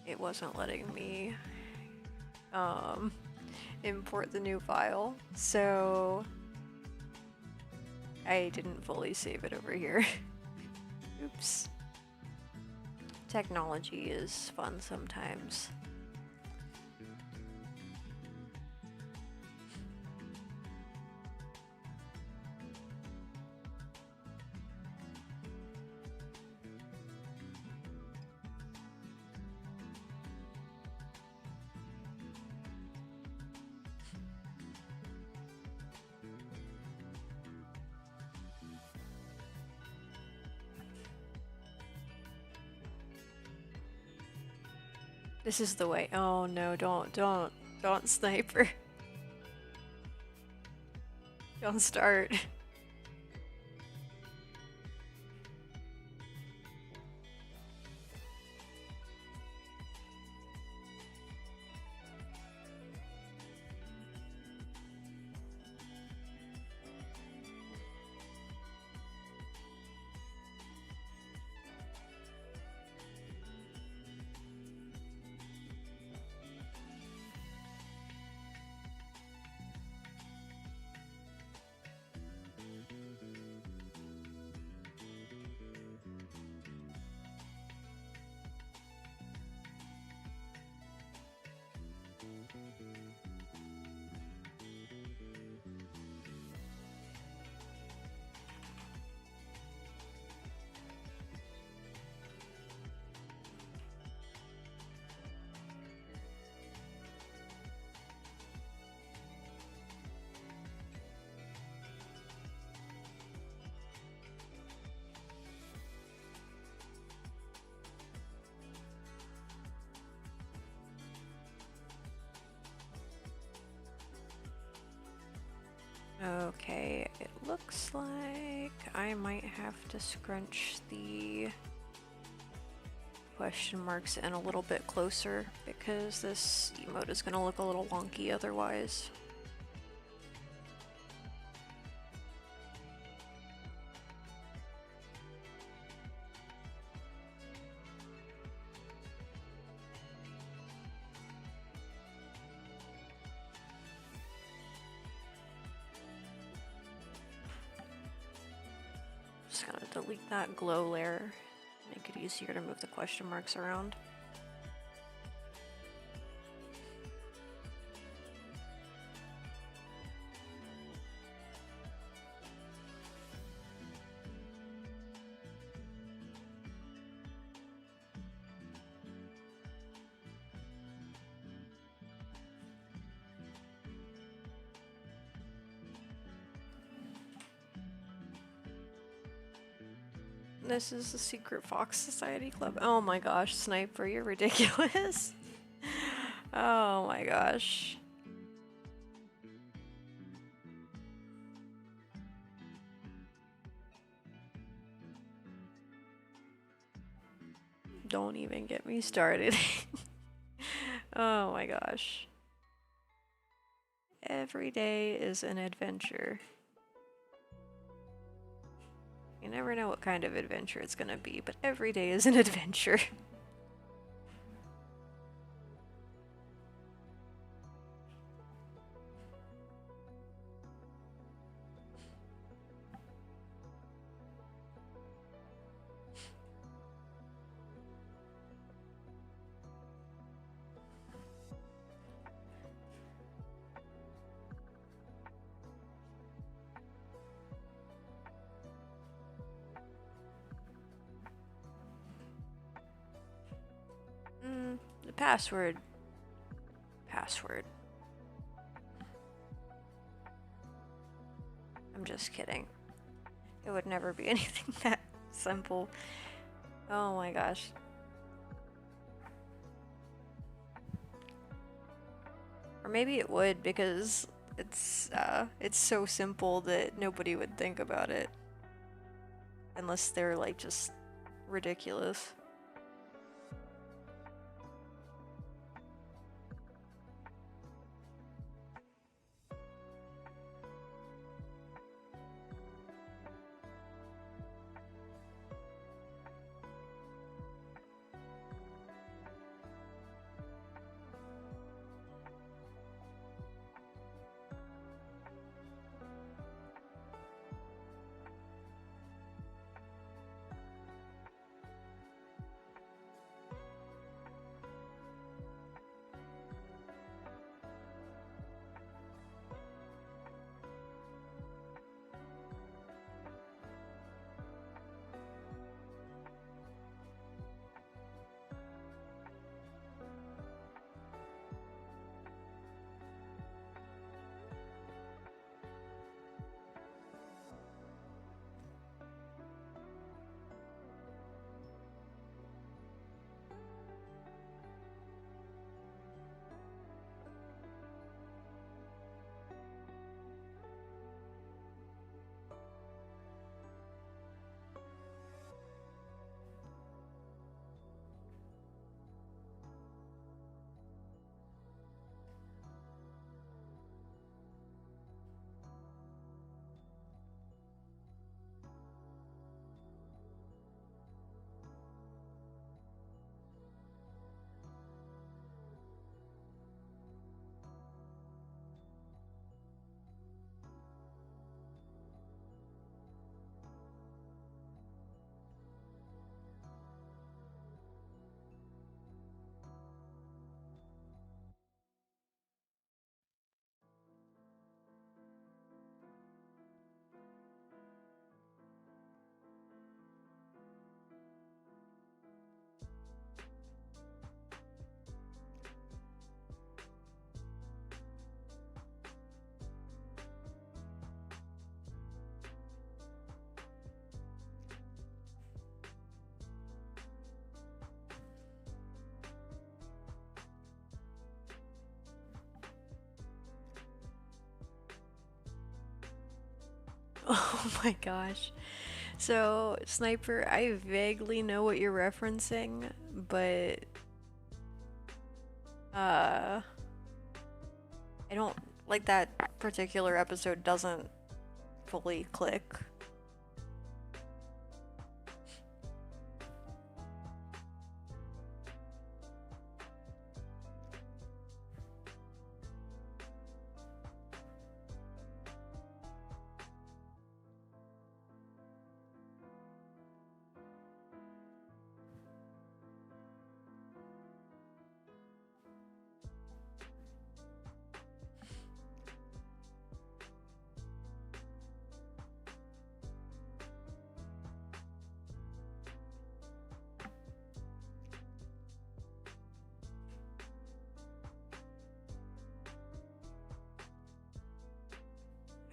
it wasn't letting me import the new file. So I didn't fully save it over here. Oops. Technology is fun sometimes. This is the way. Oh no, don't Sniper. Don't start. Okay, it looks like I might have to scrunch the question marks in a little bit closer because this emote is going to look a little wonky otherwise. Just gonna delete that glow layer, make it easier to move the question marks around. This is the Secret Fox Society Club. Oh my gosh, Sniper, you're ridiculous. Oh my gosh. Don't even get me started. Oh my gosh. Every day is an adventure. You never know what kind of adventure it's gonna be, but every day is an adventure. The password. I'm just kidding. It would never be anything that simple. Oh my gosh. Or maybe it would because it's so simple that nobody would think about it. Unless they're like just ridiculous. Oh my gosh. So, Sniper, I vaguely know what you're referencing, but uh I don't like that particular episode doesn't fully click.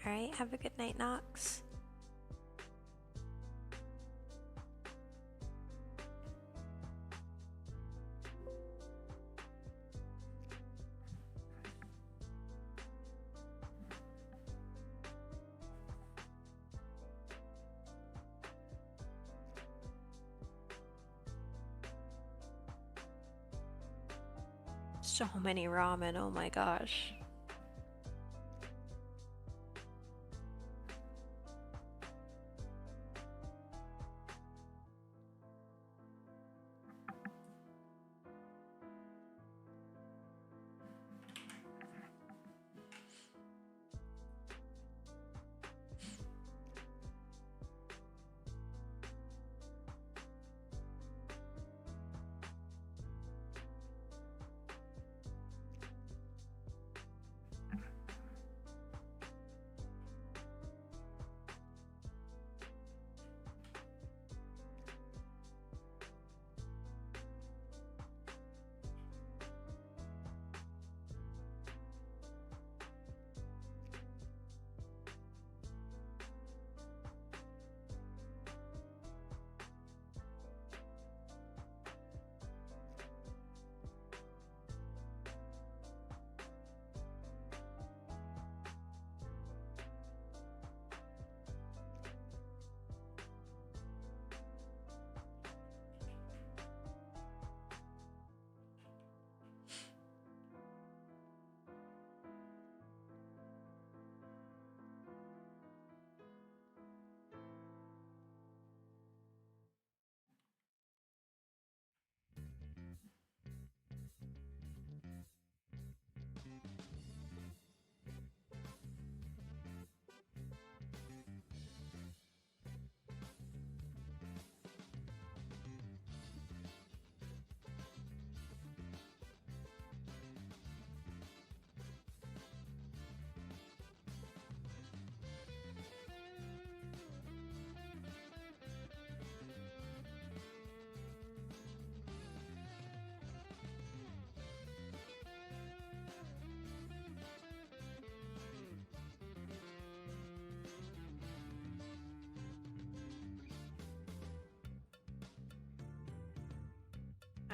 Alright, have a good night, Nox. So many ramen, oh my gosh.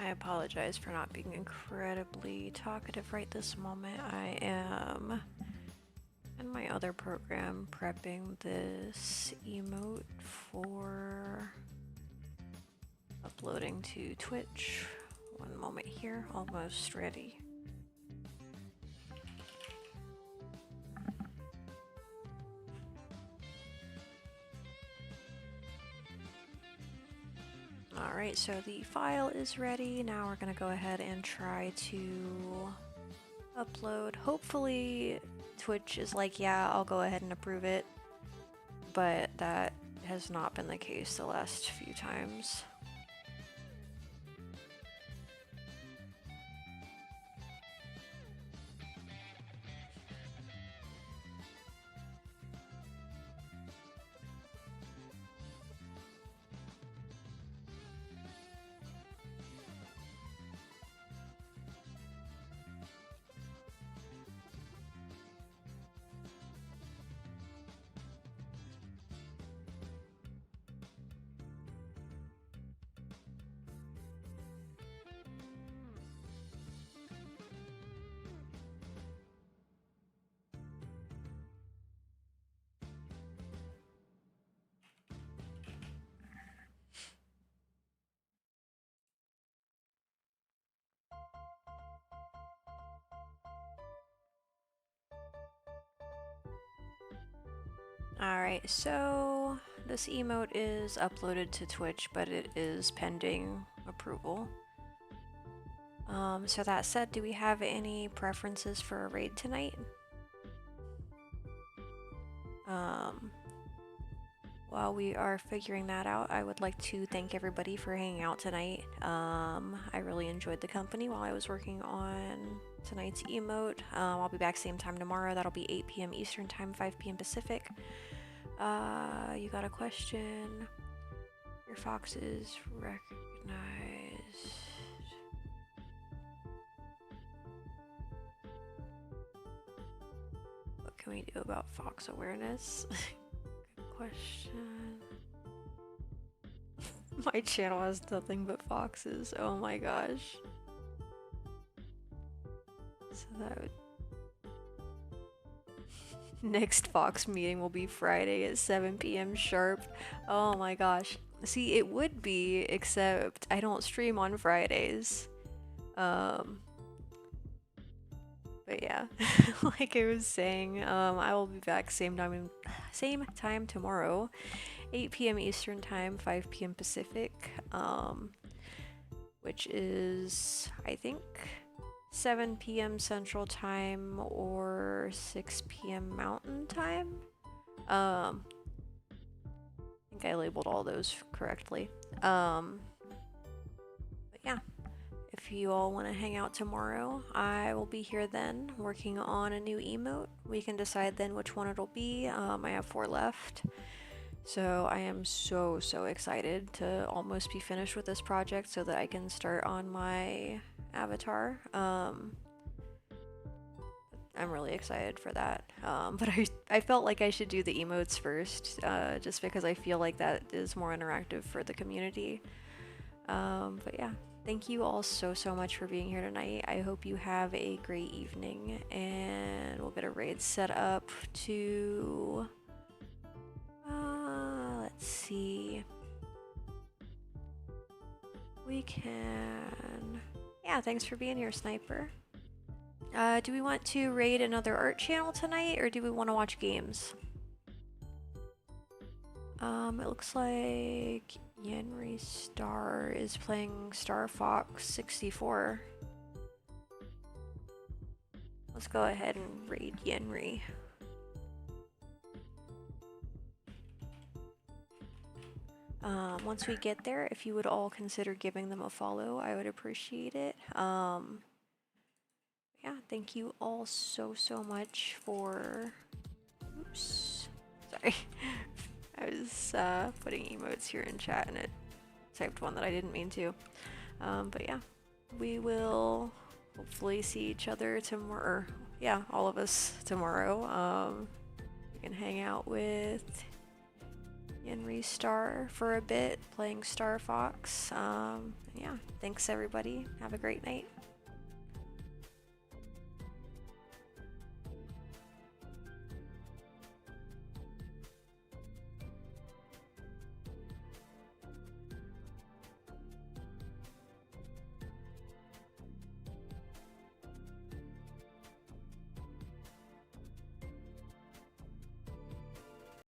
I apologize for not being incredibly talkative right this moment. I am in my other program prepping this emote for uploading to Twitch. One moment here, almost ready. Alright, so the file is ready. Now we're gonna go ahead and try to upload. Hopefully Twitch is like, yeah, I'll go ahead and approve it. But that has not been the case the last few times. Alright, so this emote is uploaded to Twitch, but it is pending approval. So that said, do we have any preferences for a raid tonight? While we are figuring that out, I would like to thank everybody for hanging out tonight. I really enjoyed the company while I was working on tonight's emote. I'll be back same time tomorrow. That'll be 8 p.m. Eastern Time, 5 p.m. Pacific. You got a question? Your fox is recognized. What can we do about fox awareness? Good question. My channel has nothing but foxes. Oh my gosh. So that would... Next Fox meeting will be Friday at 7 p.m. sharp. Oh my gosh. See, it would be, except I don't stream on Fridays. But yeah, like I was saying, I will be back same time tomorrow, 8 p.m. Eastern Time, 5 p.m. Pacific, which is, I think, 7 p.m. Central Time or 6 p.m. Mountain Time. I think I labeled all those correctly. But yeah, if you all want to hang out tomorrow, I will be here then, working on a new emote. We can decide then which one it'll be. I have 4 left. So I am so excited to almost be finished with this project so that I can start on my avatar. I'm really excited for that. But I felt like I should do the emotes first, just because I feel like that is more interactive for the community. But yeah, thank you all so much for being here tonight. I hope you have a great evening, and we'll get a raid set up to... let's see. We can... Yeah, thanks for being here, Sniper. Do we want to raid another art channel tonight, or do we want to watch games? It looks like Yenri Star is playing Star Fox 64. Let's go ahead and raid Yenri. Once we get there, if you would all consider giving them a follow, I would appreciate it. Yeah, thank you all so much for... Oops. Sorry. I was putting emotes here in chat and it typed one that I didn't mean to. But yeah, we will hopefully see each other tomorrow. Yeah, all of us tomorrow. We can hang out with Yenri Star for a bit, playing Star Fox. Yeah, thanks everybody. Have a great night.